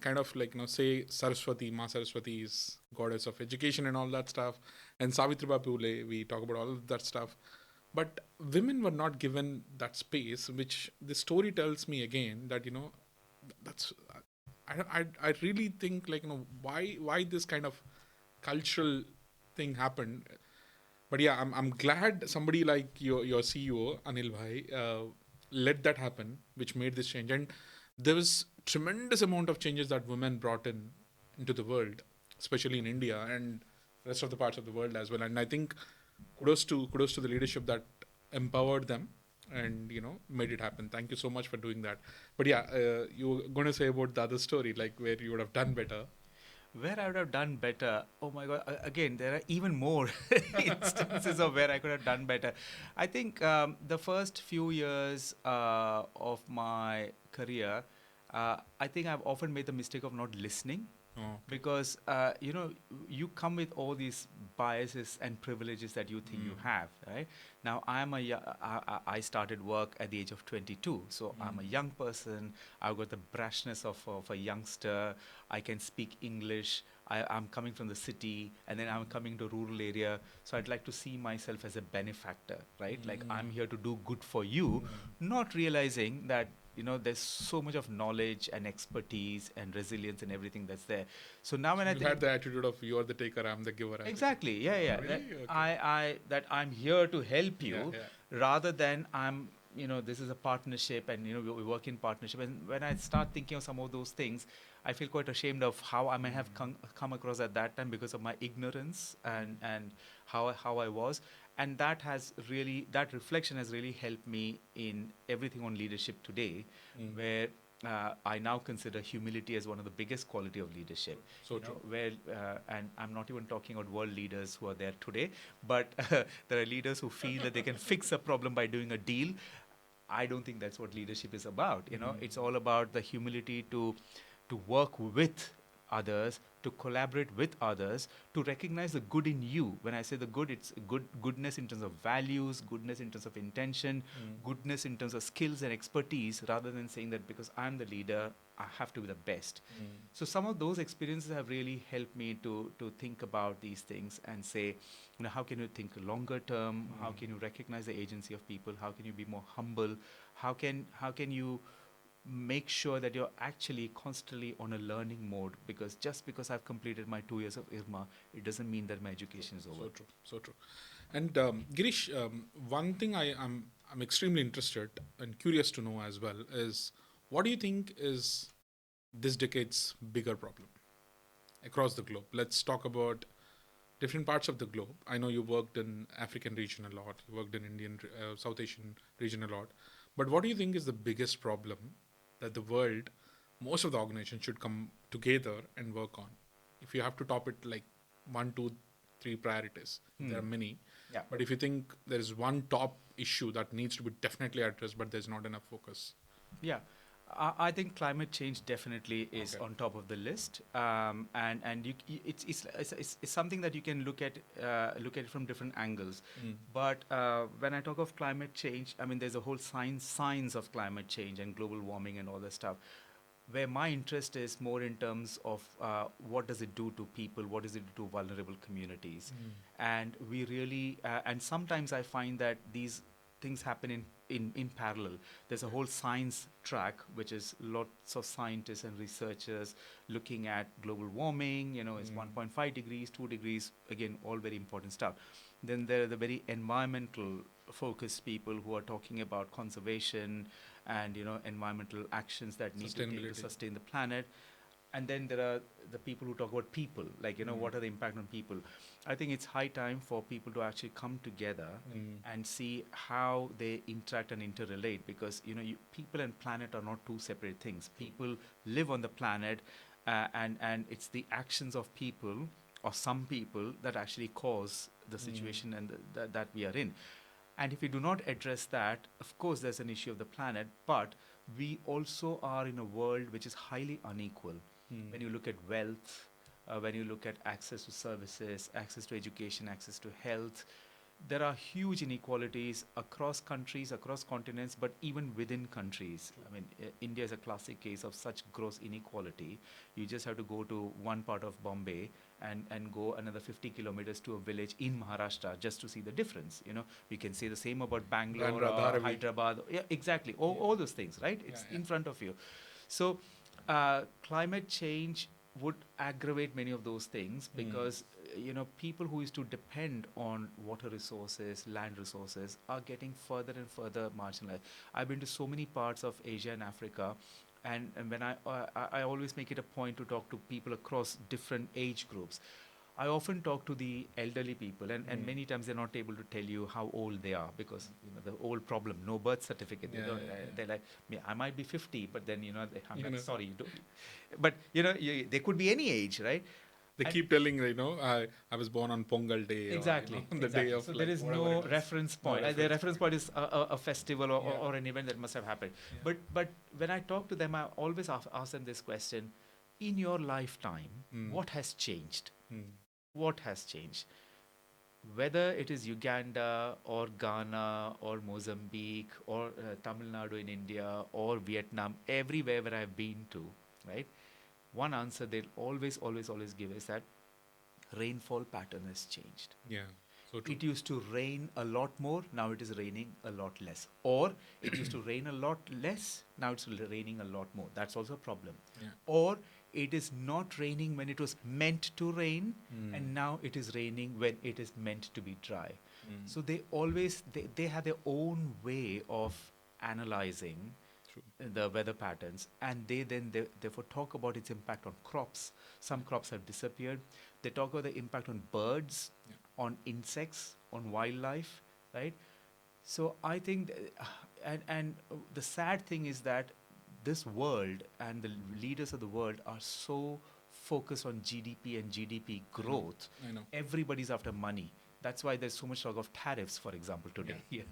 kind of like, say Saraswati, Ma Saraswati is goddess of education and all that stuff, and Savitribai Phule, we talk about all of that stuff, but women were not given that space, which the story tells me again that, that's I really think, like, why this kind of cultural thing happened. But yeah, I'm glad somebody like your CEO Anil Bhai let that happen, which made this change. And there was tremendous amount of changes that women brought into the world, especially in India and rest of the parts of the world as well. And I think kudos to the leadership that empowered them and made it happen. Thank you so much for doing that. But yeah, you were going to say about the other story, like where you would have done better.
Where I would have done better, oh my God, again, there are even more instances of where I could have done better. I think the first few years of my career, I think I've often made the mistake of not listening. Because you come with all these biases and privileges that you think you have, right? Now I started work at the age of 22, so I'm a young person. I've got the brashness of a youngster. I can speak English. I'm coming from the city, and then I'm coming to a rural area. So I'd like to see myself as a benefactor, right? Like, I'm here to do good for you, not realizing that there's so much of knowledge and expertise and resilience and everything that's there. So now when I think,
had the attitude of you are the taker, I'm the giver.
Exactly, yeah.
Really?
That I'm here to help you,
Yeah.
rather than this is a partnership, and we work in partnership. And when I start thinking of some of those things, I feel quite ashamed of how I may have come across at that time because of my ignorance and how I was. And that reflection has really helped me in everything on leadership today, where I now consider humility as one of the biggest quality of leadership.
So true.
And I'm not even talking about world leaders who are there today, but there are leaders who feel that they can fix a problem by doing a deal. I don't think that's what leadership is about. It's all about the humility to work with others, to collaborate with others, to recognize the good in you. When I say the good, it's goodness in terms of values, goodness in terms of intention, goodness in terms of skills and expertise, rather than saying that because I'm the leader, I have to be the best. So some of those experiences have really helped me to think about these things and say, how can you think longer term? How can you recognize the agency of people? How can you be more humble? How can you make sure that you're actually constantly on a learning mode, because just because I've completed my 2 years of IRMA, it doesn't mean that my education is over.
So true. And Girish, one thing I'm extremely interested and curious to know as well is, what do you think is this decade's bigger problem across the globe? Let's talk about different parts of the globe. I know you worked in African region a lot, you worked in Indian, South Asian region a lot, but what do you think is the biggest problem that the world, most of the organizations should come together and work on? If you have to top it like 1, 2, 3 priorities, there are many.
Yeah.
But if you think there is one top issue that needs to be definitely addressed, but there's not enough focus.
Yeah. I think climate change definitely is on top of the list, and it's something that you can look at it from different angles. But when I talk of climate change, I mean, there's a whole signs of climate change and global warming and all that stuff. where my interest is more in terms of what does it do to people, what does it do to vulnerable communities. And we really, and sometimes I find that these things happen in parallel. There's a whole science track, which is lots of scientists and researchers looking at global warming, it's 1.5 degrees, 2 degrees, again, all very important stuff. Then there are the very environmental focused people who are talking about conservation and environmental actions that need to take to sustain the planet. And then there are the people who talk about people, like what are the impact on people. I think it's high time for people to actually come together and see how they interact and interrelate, because people and planet are not two separate things. People live on the planet, and it's the actions of people or some people that actually cause the situation and that we are in. And if we do not address that, of course, there's an issue of the planet, but we also are in a world which is highly unequal. When you look at wealth, when you look at access to services, access to education, access to health, there are huge inequalities across countries, across continents, but even within countries. I mean, India is a classic case of such gross inequality. You just have to go to one part of Bombay and go another 50 kilometers to a village in Maharashtra just to see the difference. We can say the same about Bangalore or Hyderabad. Yeah, exactly. All those things, right? It's in front of you. So climate change would aggravate many of those things, because people who used to depend on water resources, land resources, are getting further and further marginalized. I've been to so many parts of Asia and Africa, and when I always make it a point to talk to people across different age groups. I often talk to the elderly people, and many times they're not able to tell you how old they are, because the old problem, no birth certificate. They're like, I might be 50, but then I'm like, sorry, you don't. But they could be any age, right?
They keep telling, I was born on Pongal day.
Exactly.
Or, on the day of,
so there is no reference point. The reference point is a festival or an event that must have happened.
Yeah.
But when I talk to them, I always ask them this question: in your lifetime, what has changed? What has changed? Whether it is Uganda or Ghana or Mozambique or Tamil Nadu in India or Vietnam, everywhere where I've been to, right? One answer they'll always give is that rainfall pattern has changed.
Yeah, so true.
It used to rain a lot more, now it is raining a lot less. Or it used to rain a lot less, now it's raining a lot more. That's also a problem.
Yeah.
Or it is not raining when it was meant to rain, and now it is raining when it is meant to be dry. So they have their own way of analyzing the weather patterns, and they therefore talk about its impact on crops. Some crops have disappeared. They talk about the impact on birds, on insects, on wildlife, right? So I think, and the sad thing is that this world and the leaders of the world are so focused on GDP and GDP growth.
I know.
Everybody's after money. That's why there's so much talk of tariffs, for example, today. Yeah.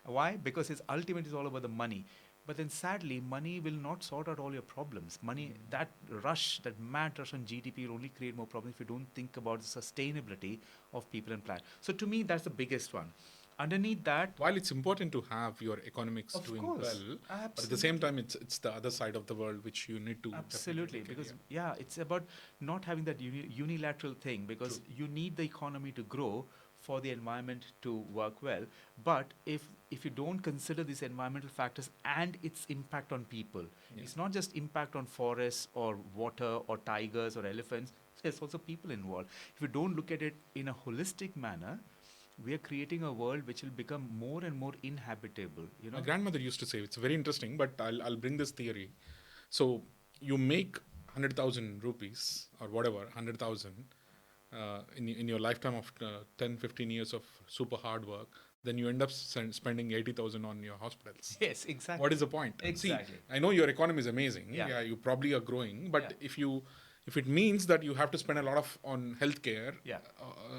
Why? Because it's ultimately all about the money. But then sadly, money will not sort out all your problems. Money, that mad rush on GDP will only create more problems if you don't think about the sustainability of people and planet. So to me, that's the biggest one. Underneath that,
while it's important to have your economics doing well, but at the same time, it's the other side of the world which you need to
absolutely, because it's about not having that unilateral thing, because you need the economy to grow for the environment to work well. But if you don't consider these environmental factors and its impact on people, it's not just impact on forests or water or tigers or elephants. There's also people involved. If you don't look at it in a holistic manner, we are creating a world which will become more and more inhabitable.
My grandmother used to say, it's very interesting, but I'll bring this theory. So you make 100,000 rupees or whatever, 100,000 in your lifetime of 10, 15 years of super hard work, then you end up spending 80,000 on your hospitals.
Yes, exactly.
What is the point?
Exactly.
See, I know your economy is amazing. Yeah, you probably are growing, but if it means that you have to spend a lot on healthcare,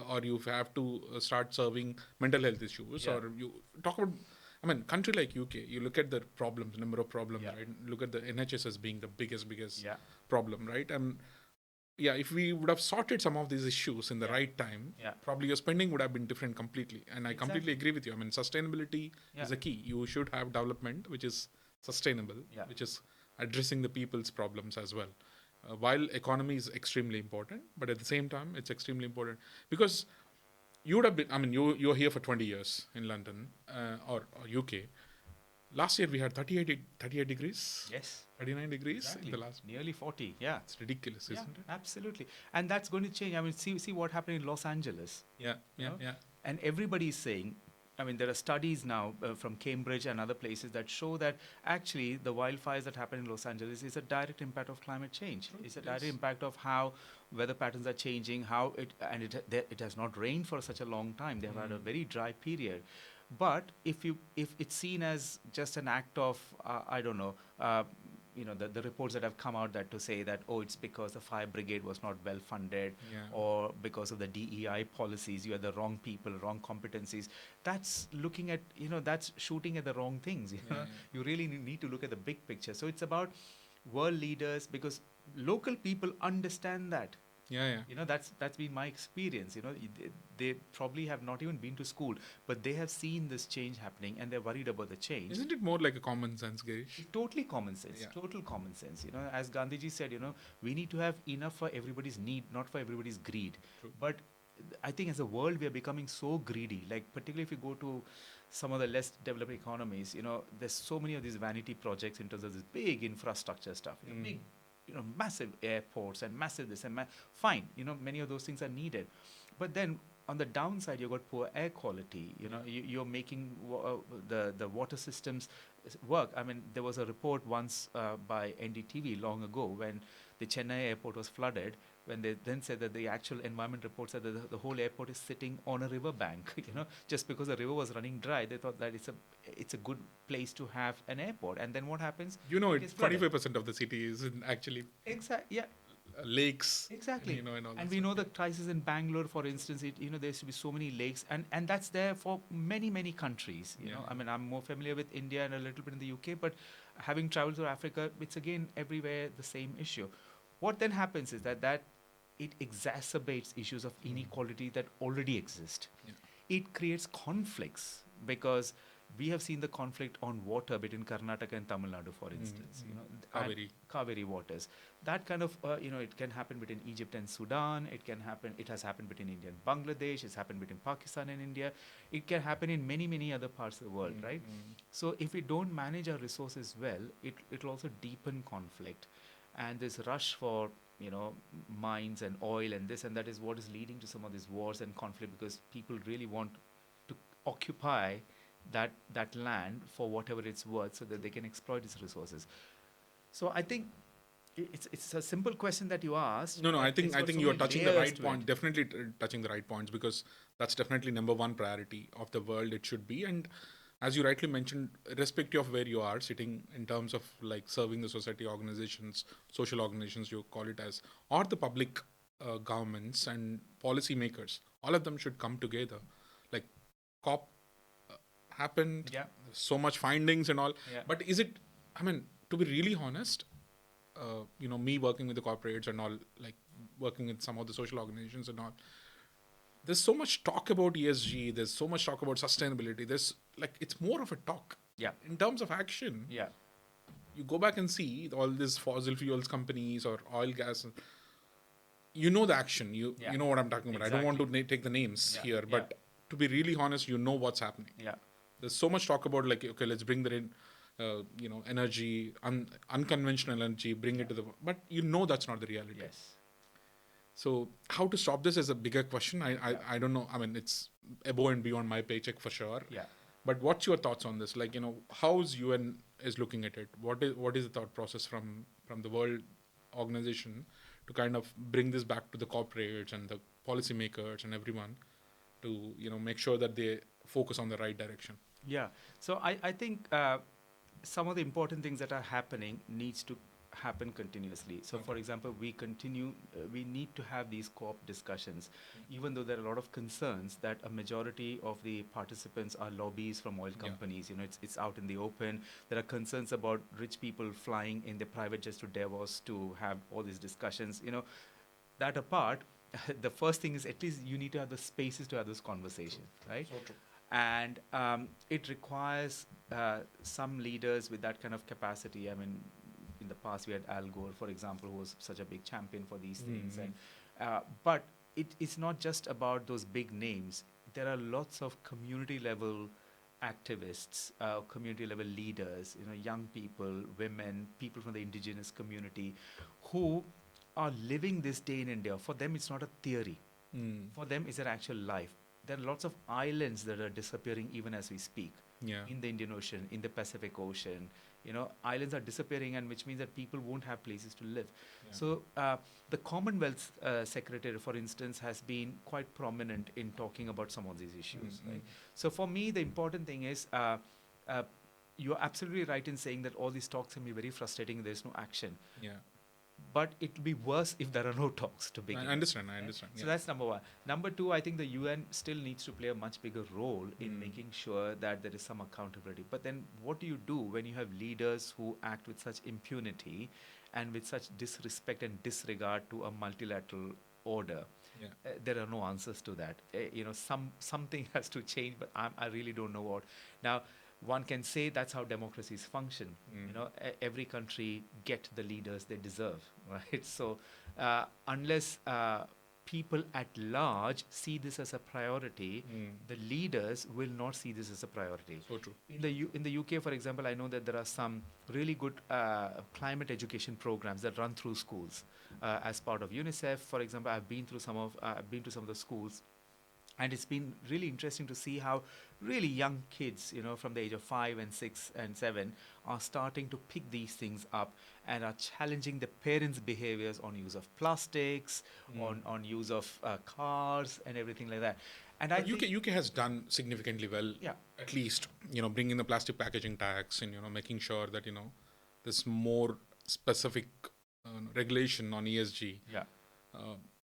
or you have to start serving mental health issues, or you talk about, country like UK, you look at the problems, number of problems, right? Look at the NHS as being the biggest problem, right? And if we would have sorted some of these issues in the right time, probably your spending would have been different completely. And I completely agree with you. Sustainability is a key. You should have development which is sustainable, which is addressing the people's problems as well. While economy is extremely important, but at the same time, it's extremely important because you would have been, I mean, you're here for 20 years in London or UK. Last year we had 38 degrees,
Yes.
39 degrees
Exactly.
in the last.
Nearly 40. Yeah.
It's ridiculous,
Yeah,
isn't it?
absolutely. And that's going to change. I mean, see what happened in Los Angeles.
Yeah,
You
yeah,
know?
yeah.
And everybody is saying, I mean, there are studies now from Cambridge and other places that show that actually the wildfires that happen in Los Angeles is a direct impact of climate change. It's a direct impact of how weather patterns are changing, how it has not rained for such a long time. They've had a very dry period. But if it's seen as just an act of I don't know, the reports that have come out that to say that, oh, it's because the fire brigade was not well funded,
Yeah.
or because of the DEI policies, you had the wrong people, wrong competencies. That's looking at, that's shooting at the wrong things. You know?
Yeah.
You really need to look at the big picture. So it's about world leaders, because local people understand that.
Yeah.
That's been my experience. They probably have not even been to school, but they have seen this change happening and they're worried about the change.
Isn't it more like a common sense, Girish?
Totally common sense.
Yeah.
Total common sense. As Gandhiji said, we need to have enough for everybody's need, not for everybody's greed.
True.
But I think as a world, we are becoming so greedy. Like, particularly if you go to some of the less developed economies, there's so many of these vanity projects in terms of this big infrastructure stuff, big, massive airports and massive this and fine. Many of those things are needed. But then on the downside, you've got poor air quality. You're making the water systems work. I mean, there was a report once by NDTV long ago when the Chennai airport was flooded, when they then said that the actual environment report said that the whole airport is sitting on a river bank. Just because the river was running dry, they thought that it's a good place to have an airport. And then what happens?
It's 25% of the city is actually
Yeah.
Lakes.
Exactly.
And all that
And we
stuff.
know the crisis in Bangalore, for instance, there used to be so many lakes, and that's there for many, many countries. I mean, I'm more familiar with India and a little bit in the UK, but having traveled to Africa, it's again everywhere the same issue. What then happens is that it exacerbates issues of inequality that already exist.
Yeah.
It creates conflicts because we have seen the conflict on water between Karnataka and Tamil Nadu, for instance. Kaveri waters. That kind of, it can happen between Egypt and Sudan. It has happened between India and Bangladesh. It's happened between Pakistan and India. It can happen in many, many other parts of the world, right? So if we don't manage our resources well, it will also deepen conflict. And this rush for, mines and oil and this and that is what is leading to some of these wars and conflict, because people really want to occupy that land for whatever it's worth so that they can exploit its resources. So I think it's a simple question that you asked.
No, I think you are touching the right point.
It.
Definitely touching the right points, because that's definitely number one priority of the world. It should be. And as you rightly mentioned, irrespective of where you are sitting in terms of like serving the society organizations, social organizations, you call it as, or the public governments and policy makers, all of them should come together. Like COP happened, so much findings and all.
Yeah.
But is it, I mean, to be really honest, me working with the corporates and all, like working with some of the social organizations and all, there's so much talk about ESG, there's so much talk about sustainability, it's more of a talk.
Yeah.
In terms of action,
Yeah.
you go back and see all these fossil fuels companies or oil, gas, the action, you know what I'm talking about.
Exactly.
I don't want to take the names here, but to be really honest, what's happening.
Yeah.
There's so much talk about okay, let's bring that in, energy, unconventional energy, bring it to but that's not the reality.
Yes.
So how to stop this is a bigger question. I don't know. I mean, it's above and beyond my paycheck for sure.
Yeah.
But what's your thoughts on this? Like, how's UN is looking at it? What is the thought process from the world organization to kind of bring this back to the corporates and the policymakers and everyone to, make sure that they focus on the right direction?
Yeah. So I think some of the important things that are happening needs to happen continuously. So, for example, we need to have these co-op discussions, even though there are a lot of concerns that a majority of the participants are lobbies from oil companies. It's out in the open. There are concerns about rich people flying in their private jets to Davos to have all these discussions. That apart, the first thing is at least you need to have the spaces to have this conversation, right?
So true.
And it requires some leaders with that kind of capacity. I mean, in the past we had Al Gore, for example, who was such a big champion for these things. And but it's not just about those big names. There are lots of community level activists, community level leaders, young people, women, people from the indigenous community, who are living this day in India. For them, it's not a theory. For them, it's an actual life. There are lots of islands that are disappearing even as we speak.
Yeah.
In the Indian Ocean, in the Pacific Ocean, islands are disappearing, and which means that people won't have places to live.
Yeah.
So the Commonwealth Secretary, for instance, has been quite prominent in talking about some of these issues. Right? So for me, the important thing is you're absolutely right in saying that all these talks can be very frustrating. There's no action.
Yeah.
But it will be worse if there are no talks to begin.
I understand.
So that's number one. Number two, I think the UN still needs to play a much bigger role in making sure that there is some accountability. But then what do you do when you have leaders who act with such impunity and with such disrespect and disregard to a multilateral order?
Yeah.
There are no answers to that. Something has to change, but I really don't know what. Now, one can say that's how democracies function. Every country get the leaders they deserve, right? So unless people at large see this as a priority, the leaders will not see this as a priority.
So true.
In the UK, for example, I know that there are some really good climate education programs that run through schools as part of UNICEF. For example, I've been to some of the schools. And it's been really interesting to see how really young kids, from the age of 5 and 6 and 7, are starting to pick these things up and are challenging the parents' behaviors on use of plastics, on use of cars and everything like that. And I think
UK has done significantly well.
Yeah.
At least, bringing the plastic packaging tax and, making sure that, there's more specific regulation on ESG.
Yeah.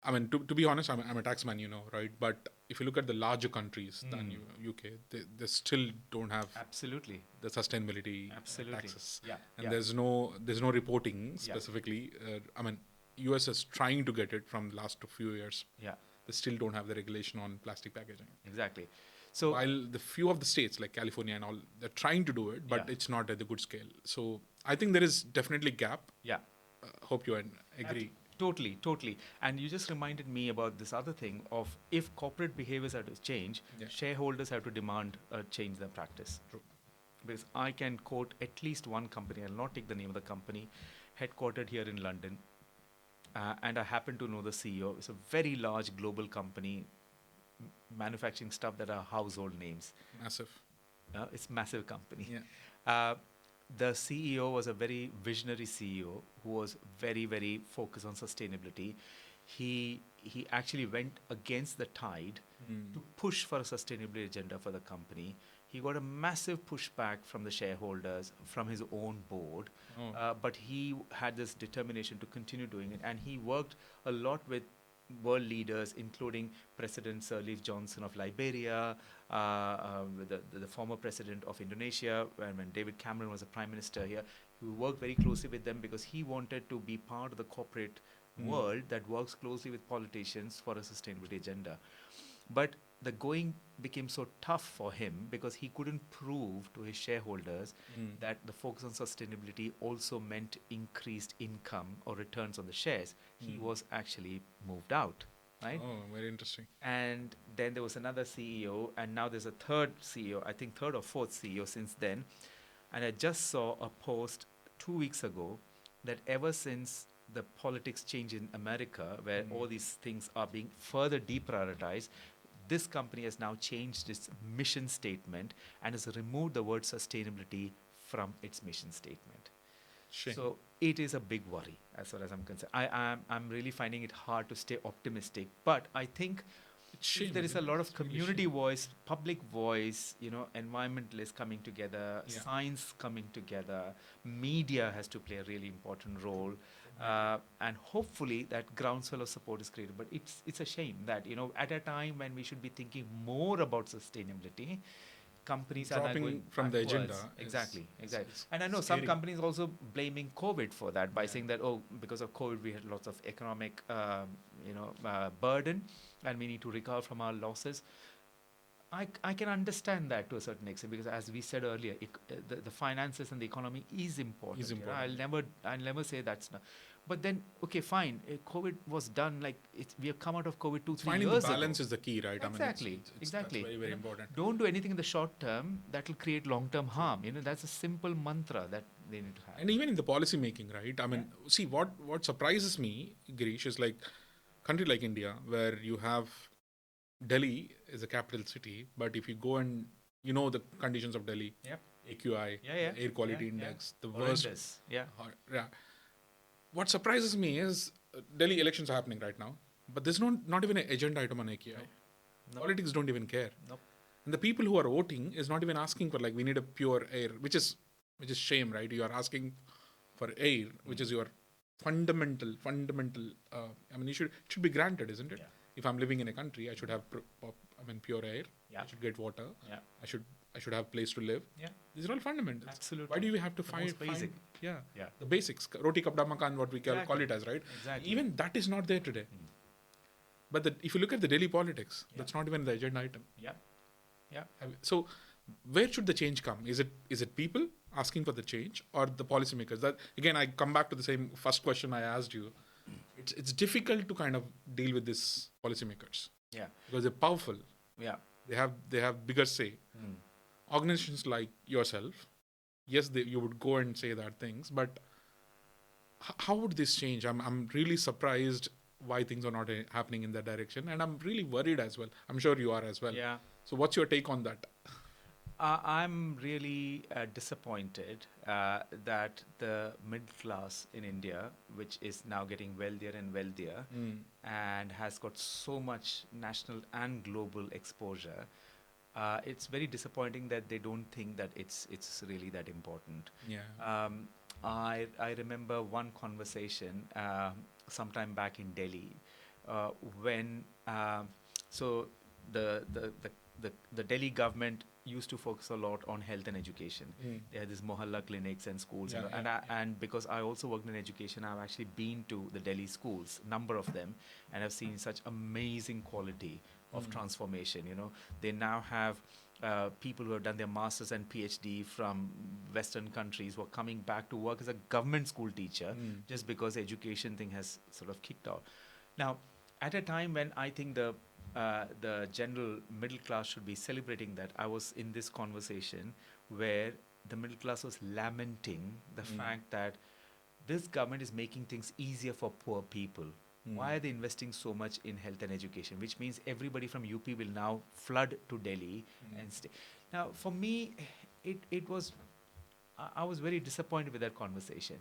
I mean, to be honest, I'm a taxman, right? But if you look at the larger countries than UK, they still don't have
Absolutely.
the sustainability
Absolutely.
taxes.
Yeah.
And
Yeah.
there's no reporting specifically. I mean, US is trying to get it from the last few years.
Yeah.
They still don't have the regulation on plastic packaging.
Exactly. So
While the few of the states like California and all, they're trying to do it, but
Yeah.
it's not at the good scale. So I think there is definitely gap.
yeah.
Hope you agree.
Totally. And you just reminded me about this other thing of if corporate behaviors are to change, shareholders have to demand change their practice.
True.
Because I can quote at least one company, I'll not take the name of the company, headquartered here in London. And I happen to know the CEO. It's a very large global company manufacturing stuff that are household names.
Massive.
It's massive company.
Yeah.
The CEO was a very visionary CEO who was very, very focused on sustainability. He actually went against the tide to push for a sustainability agenda for the company. He got a massive pushback from the shareholders, from his own board, but he had this determination to continue doing it, and he worked a lot with world leaders, including President Sirleaf Johnson of Liberia, the former president of Indonesia, when David Cameron was the prime minister here. He worked very closely with them because he wanted to be part of the corporate world that works closely with politicians for a sustainability agenda. But the going became so tough for him because he couldn't prove to his shareholders that the focus on sustainability also meant increased income or returns on the shares. He was actually moved out, right?
Oh, very interesting.
And then there was another CEO, and now there's a third CEO, I think third or fourth CEO since then. And I just saw a post 2 weeks ago that ever since the politics change in America, where all these things are being further deprioritized, this company has now changed its mission statement and has removed the word sustainability from its mission statement.
Shame.
So it is a big worry as far as I'm concerned. I'm really finding it hard to stay optimistic, but I think if there is a lot of community voice, public voice, environmentalists coming together, science coming together, media has to play a really important role. And hopefully that groundswell of support is created. But it's a shame that, at a time when we should be thinking more about sustainability, companies are
dropping
not going
from the
backwards.
agenda.
Exactly.
It's
And I know some
scary.
companies also blaming COVID for that by saying that, because of COVID we had lots of economic, burden and we need to recover from our losses. I can understand that to a certain extent because, as we said earlier, the finances and the economy is important.
Is
You know,
important.
I'll never say that's not. But then, okay, fine. COVID was done. Like we have come out of COVID two, three
Finding the
years ago.
balance is the key, right?
Exactly,
That's
exactly.
very, very important.
Don't do anything in the short term that will create long-term harm. You know, that's a simple mantra that they need to have.
And even in the policy making, right? See, what surprises me, Girish, is like country like India, where you have Delhi is a capital city, but if you go and you know the conditions of Delhi,
Yep.
AQI,
Yeah, yeah.
the air quality
Yeah, yeah.
index, the worst.
Horrendous. Yeah.
Yeah. What surprises me is Delhi elections are happening right now, but there's not even an agenda item on AQI.
Nope.
Politics don't even care.
Nope.
And the people who are voting is not even asking for like we need a pure air, which is shame, right? You are asking for air, which is your fundamental. It should be granted, isn't it?
Yeah.
If I'm living in a country, I should have pure air.
Yeah.
I should get water.
Yeah.
I should have place to live.
Yeah.
These are all fundamentals.
Absolutely.
Why do we have to
The
find
most basic?
yeah,
Yeah.
the basics? Roti kapda makan, what we call
Exactly.
it as, right?
Exactly.
Even that is not there today. But if you look at the daily politics,
Yeah.
that's not even the agenda item.
Yeah. Yeah.
So, where should the change come? Is it people asking for the change or the policymakers? That again, I come back to the same first question I asked you. It's difficult to kind of deal with these policymakers
Yeah.
because they're powerful.
Yeah.
They have bigger say. Organizations like yourself, yes, you would go and say that things, but how would this change? I'm really surprised why things are not happening in that direction, and I'm really worried as well. I'm sure you are as well.
Yeah.
So, what's your take on that?
I'm really disappointed that the middle class in India, which is now getting wealthier and wealthier and has got so much national and global exposure, it's very disappointing that they don't think that it's really that important.
Yeah.
I remember one conversation sometime back in Delhi when so the Delhi government used to focus a lot on health and education. They had these mohalla clinics and schools,
Yeah,
and because I also worked in education, I've actually been to the Delhi schools, number of them, and I've seen such amazing quality of transformation. You know, they now have people who have done their masters and PhD from Western countries who are coming back to work as a government school teacher just because the education thing has sort of kicked out. Now, at a time when I think the general middle class should be celebrating that, I was in this conversation where the middle class was lamenting the fact that this government is making things easier for poor people. Why are they investing so much in health and education? Which means everybody from UP will now flood to Delhi and stay. Now, for me, it was I was very disappointed with that conversation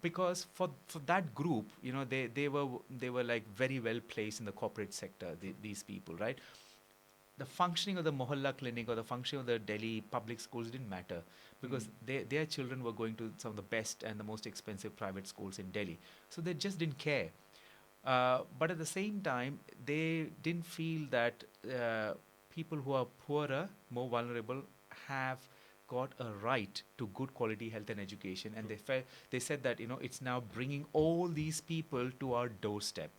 because for that group, you know, they were like very well placed in the corporate sector. These people, right? The functioning of the mohalla clinic or the functioning of the Delhi public schools didn't matter because their children were going to some of the best and the most expensive private schools in Delhi, so they just didn't care. But at the same time, they didn't feel that people who are poorer, more vulnerable, have got a right to good quality health and education. And they said that, you know, it's now bringing all these people to our doorstep.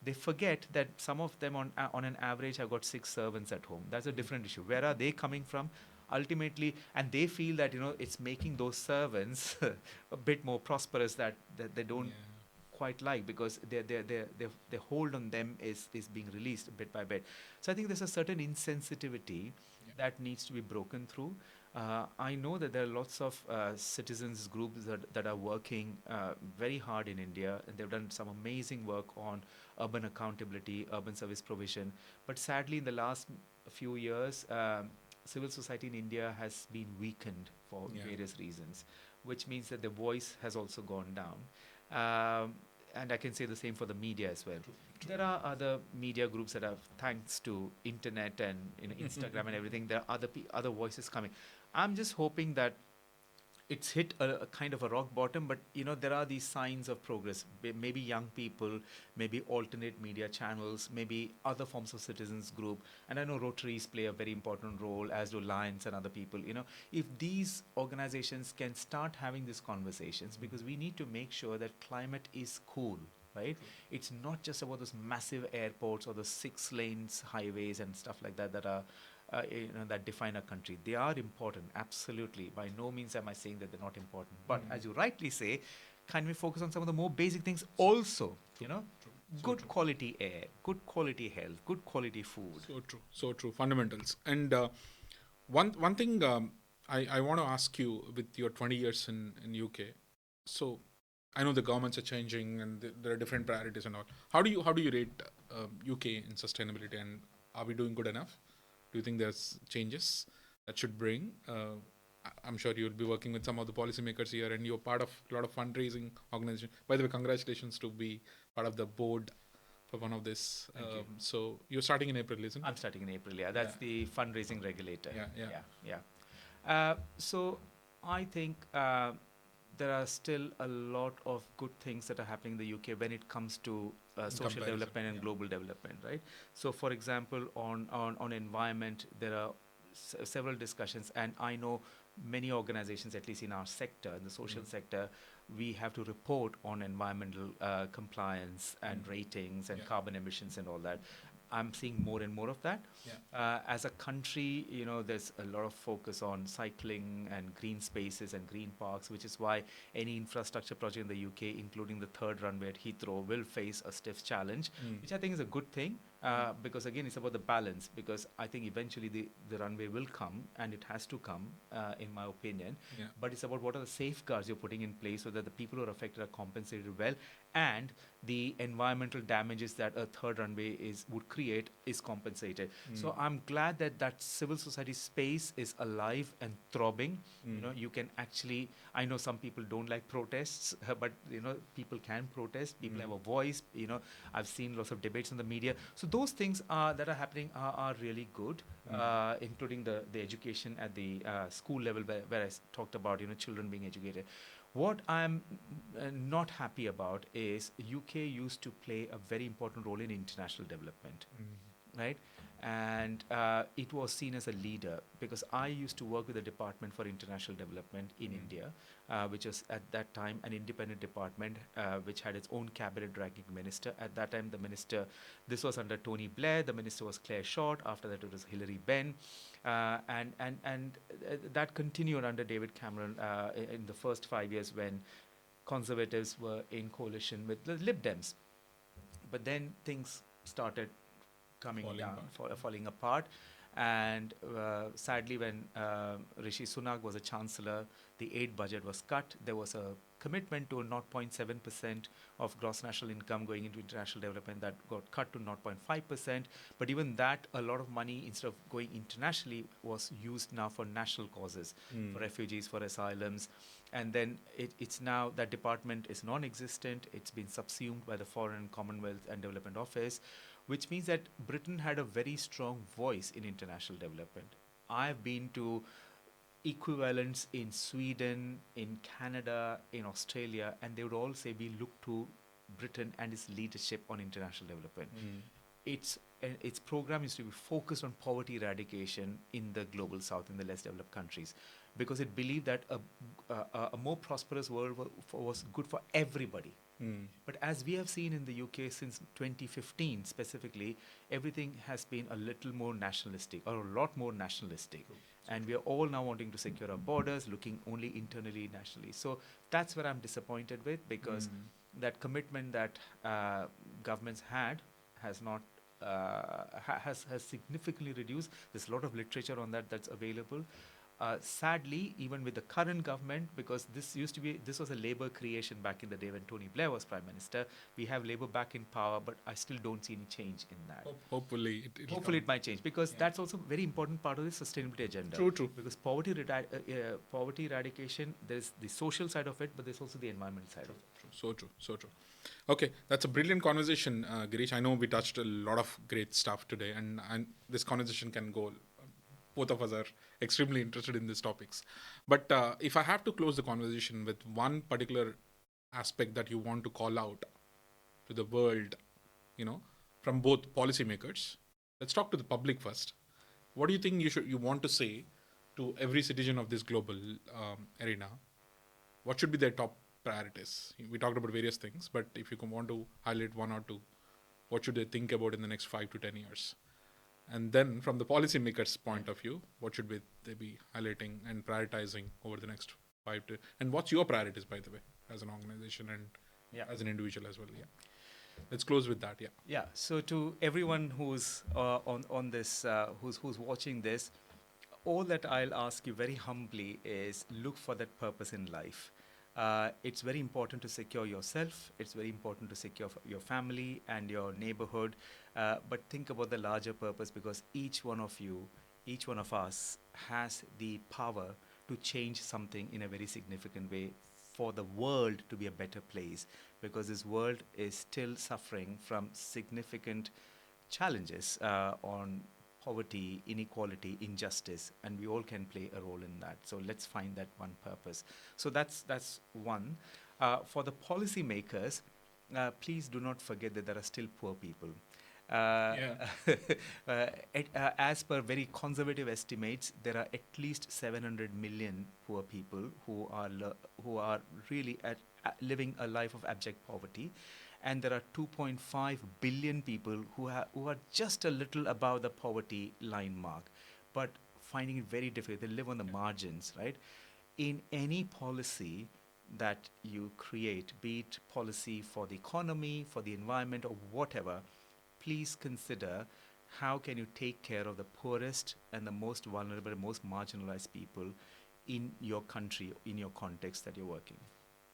They forget that some of them on an average have got 6 servants at home. That's a different issue. Where are they coming from? Ultimately, and they feel that, you know, it's making those servants a bit more prosperous that they don't quite like, because their hold on them is being released bit by bit. So I think there's a certain insensitivity that needs to be broken through. I know that there are lots of citizens groups that are working very hard in India, and they've done some amazing work on urban accountability, urban service provision. But sadly, in the last few years, civil society in India has been weakened for various reasons, which means that the voice has also gone down. And I can say the same for the media as well. True. There are other media groups that have, thanks to internet and, you know, Instagram and everything, there are other voices coming. I'm just hoping that it's hit a kind of a rock bottom, but, you know, there are these signs of progress. Maybe young people, maybe alternate media channels, maybe other forms of citizens group. And I know Rotaries play a very important role, as do Lions and other people. You know, if these organizations can start having these conversations, because we need to make sure that climate is cool. right? It's not just about those massive airports or the 6 lanes highways and stuff like that that are that define a country. They are important, absolutely. By no means am I saying that they're not important. But as you rightly say, can we focus on some of the more basic things also? You know, good quality air, good quality health, good quality food.
So true. Fundamentals. And one thing I want to ask you, with your 20 years in UK, so I know the governments are changing and there are different priorities and all. How do you rate UK in sustainability, and are we doing good enough? Do you think there's changes that should bring? I'm sure you'll be working with some of the policymakers here, and you're part of a lot of fundraising organizations. By the way, congratulations to be part of the board for one of this. So you're starting in April, isn't it?
I'm starting in April, yeah. That's the fundraising regulator.
Yeah.
So I think there are still a lot of good things that are happening in the UK when it comes to social development and global development, right? So, for example, on environment, there are several discussions, and I know many organizations, at least in our sector, in the social sector, we have to report on environmental compliance and ratings and carbon emissions and all that. I'm seeing more and more of that. As a country, there's a lot of focus on cycling and green spaces and green parks, which is why any infrastructure project in the UK, including the third runway at Heathrow, will face a stiff challenge, which I think is a good thing. Because again, it's about the balance, because I think eventually the runway will come, and it has to come, in my opinion. But it's about what are the safeguards you're putting in place so that the people who are affected are compensated well, and the environmental damages that a third runway would create is compensated. So I'm glad that civil society space is alive and throbbing. You can actually, I know some people don't like protests, but people can protest. People have a voice. I've seen lots of debates in the media. So those things that are happening are really good, including the education at the school level, where I talked about children being educated. What I'm not happy about is UK used to play a very important role in international development, right? And it was seen as a leader, because I used to work with the Department for International Development in India, which was at that time an independent department, which had its own cabinet ranking minister. At that time, the minister, this was under Tony Blair, the minister was Claire Short, after that it was Hilary Benn. And that continued under David Cameron in the first 5 years when Conservatives were in coalition with the Lib Dems. But then things started falling apart. And sadly, when Rishi Sunak was a chancellor, the aid budget was cut. There was a commitment to 0.7% of gross national income going into international development that got cut to 0.5%. But even that, a lot of money, instead of going internationally, was used now for national causes, for refugees, for asylums. And then it's now, that department is non-existent. It's been subsumed by the Foreign, Commonwealth and Development Office, which means that Britain had a very strong voice in international development. I've been to equivalents in Sweden, in Canada, in Australia, and they would all say we look to Britain and its leadership on international development. Its program used to be focused on poverty eradication in the global south, in the less developed countries, because it believed that a more prosperous world was good for everybody. But as we have seen in the UK since 2015 specifically, everything has been a little more nationalistic, or a lot more nationalistic. And we are all now wanting to secure our borders, looking only internally, nationally. So that's where I'm disappointed with, because that commitment that governments had has not has significantly reduced. There's a lot of literature on that's available. Sadly, even with the current government, because this was a Labour creation back in the day when Tony Blair was Prime Minister, we have Labour back in power, but I still don't see any change in that.
Hopefully
it might change, because that's also a very important part of the sustainability agenda.
True.
Because poverty eradication, there's the social side of it, but there's also the environmental side of it.
So true. Okay, that's a brilliant conversation, Girish. I know we touched a lot of great stuff today, and this conversation can go. Both of us are extremely interested in these topics. But if I have to close the conversation with one particular aspect that you want to call out to the world, from both policymakers, let's talk to the public first. What do you think you want to say to every citizen of this global arena? What should be their top priorities? We talked about various things, but if you want to highlight one or two, what should they think about in the next 5 to 10 years? And then from the policymakers' point of view, what should they be highlighting and prioritizing over the next 5 to, and what's your priorities, by the way, as an organization and as an individual as well? Yeah. Let's close with that. Yeah.
Yeah. So to everyone who's on this, who's watching this, all that I'll ask you very humbly is look for that purpose in life. It's very important to secure yourself. It's very important to secure your family and your neighborhood. But think about the larger purpose, because each one of you, each one of us has the power to change something in a very significant way for the world to be a better place, because this world is still suffering from significant challenges on poverty, inequality, injustice, and we all can play a role in that. So let's find that one purpose. So that's one. For the policymakers, please do not forget that there are still poor people. As per very conservative estimates, there are at least 700 million poor people who are really living a life of abject poverty, and there are 2.5 billion people who are just a little above the poverty line mark, but finding it very difficult. They live on the margins, right? In any policy that you create, be it policy for the economy, for the environment, or whatever, please consider how can you take care of the poorest and the most vulnerable, most marginalized people in your country, in your context that you're working.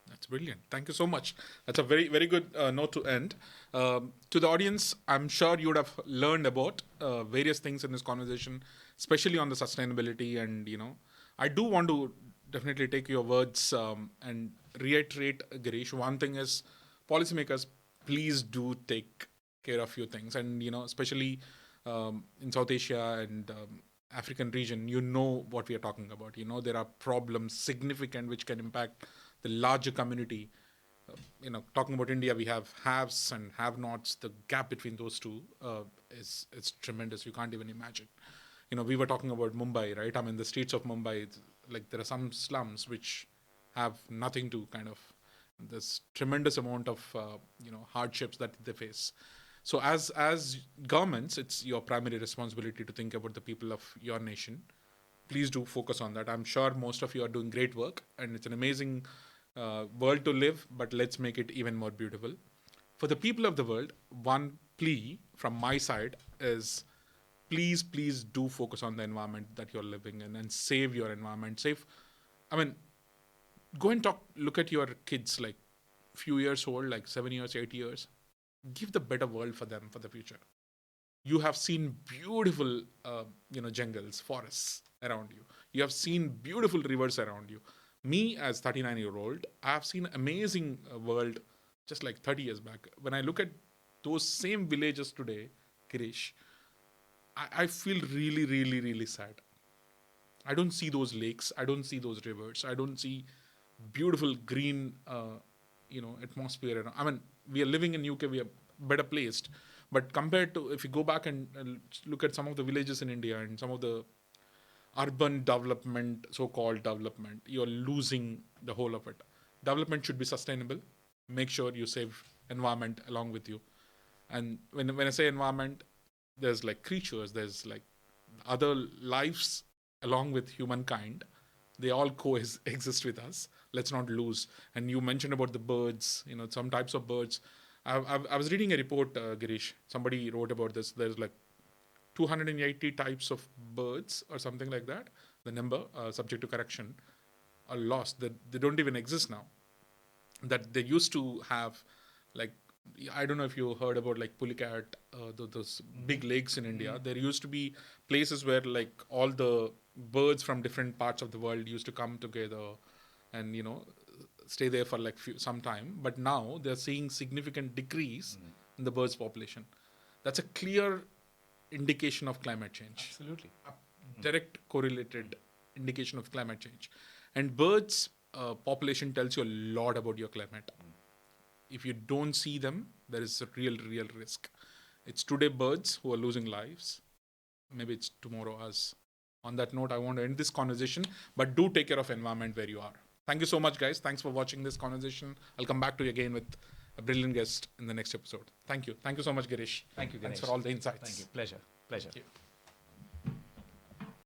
That's brilliant. Thank you so much. That's a very, very good note to end. To the audience, I'm sure you would have learned about various things in this conversation, especially on the sustainability. And, I do want to definitely take your words and reiterate, Girish. One thing is, policymakers, please do take care of few things. And, especially in South Asia and African region, what we are talking about. There are problems significant which can impact the larger community. Talking about India, we have haves and have-nots. The gap between those two is tremendous. You can't even imagine. We were talking about Mumbai, right? I mean, the streets of Mumbai, like there are some slums which have nothing to kind of, there's tremendous amount of, hardships that they face. So as governments, it's your primary responsibility to think about the people of your nation. Please do focus on that. I'm sure most of you are doing great work, and it's an amazing world to live, but let's make it even more beautiful. For the people of the world, one plea from my side is please do focus on the environment that you're living in and save your environment. Go and look at your kids, like few years old, like 7 years, 8 years. Give the better world for them for the future. You have seen beautiful, jungles, forests around you. You have seen beautiful rivers around you. Me, as 39-year-old, I have seen amazing world just like 30 years back. When I look at those same villages today, Girish, I feel really, really, really sad. I don't see those lakes. I don't see those rivers. I don't see beautiful green, atmosphere. We are living in UK. We are better placed. But compared to, if you go back and look at some of the villages in India and some of the urban development, so-called development, you're losing the whole of it. Development should be sustainable. Make sure you save environment along with you. And when I say environment, there's like creatures, there's like other lives along with humankind. They all coexist with us. Let's not lose. And you mentioned about the birds, some types of birds. I was reading a report, Girish. Somebody wrote about this. There's like 280 types of birds or something like that. The number, subject to correction, are lost. They don't even exist now. That they used to have, like, I don't know if you heard about like Pulicat, those big lakes in India. There used to be places where like all the birds from different parts of the world used to come together and, stay there for like some time. But now they're seeing significant decrease in the birds population. That's a clear indication of climate change.
Absolutely.
A direct correlated indication of climate change. And birds population tells you a lot about your climate. If you don't see them, there is a real risk. It's today birds who are losing lives. Maybe it's tomorrow us. On that note, I want to end this conversation, but do take care of environment where you are. Thank you so much, guys. Thanks for watching this conversation. I'll come back to you again with a brilliant guest in the next episode. Thank you. Thank you so much, Girish.
Thank you, Ganesh.
Thanks for all the insights.
Thank you. Pleasure. Pleasure.
Thank you.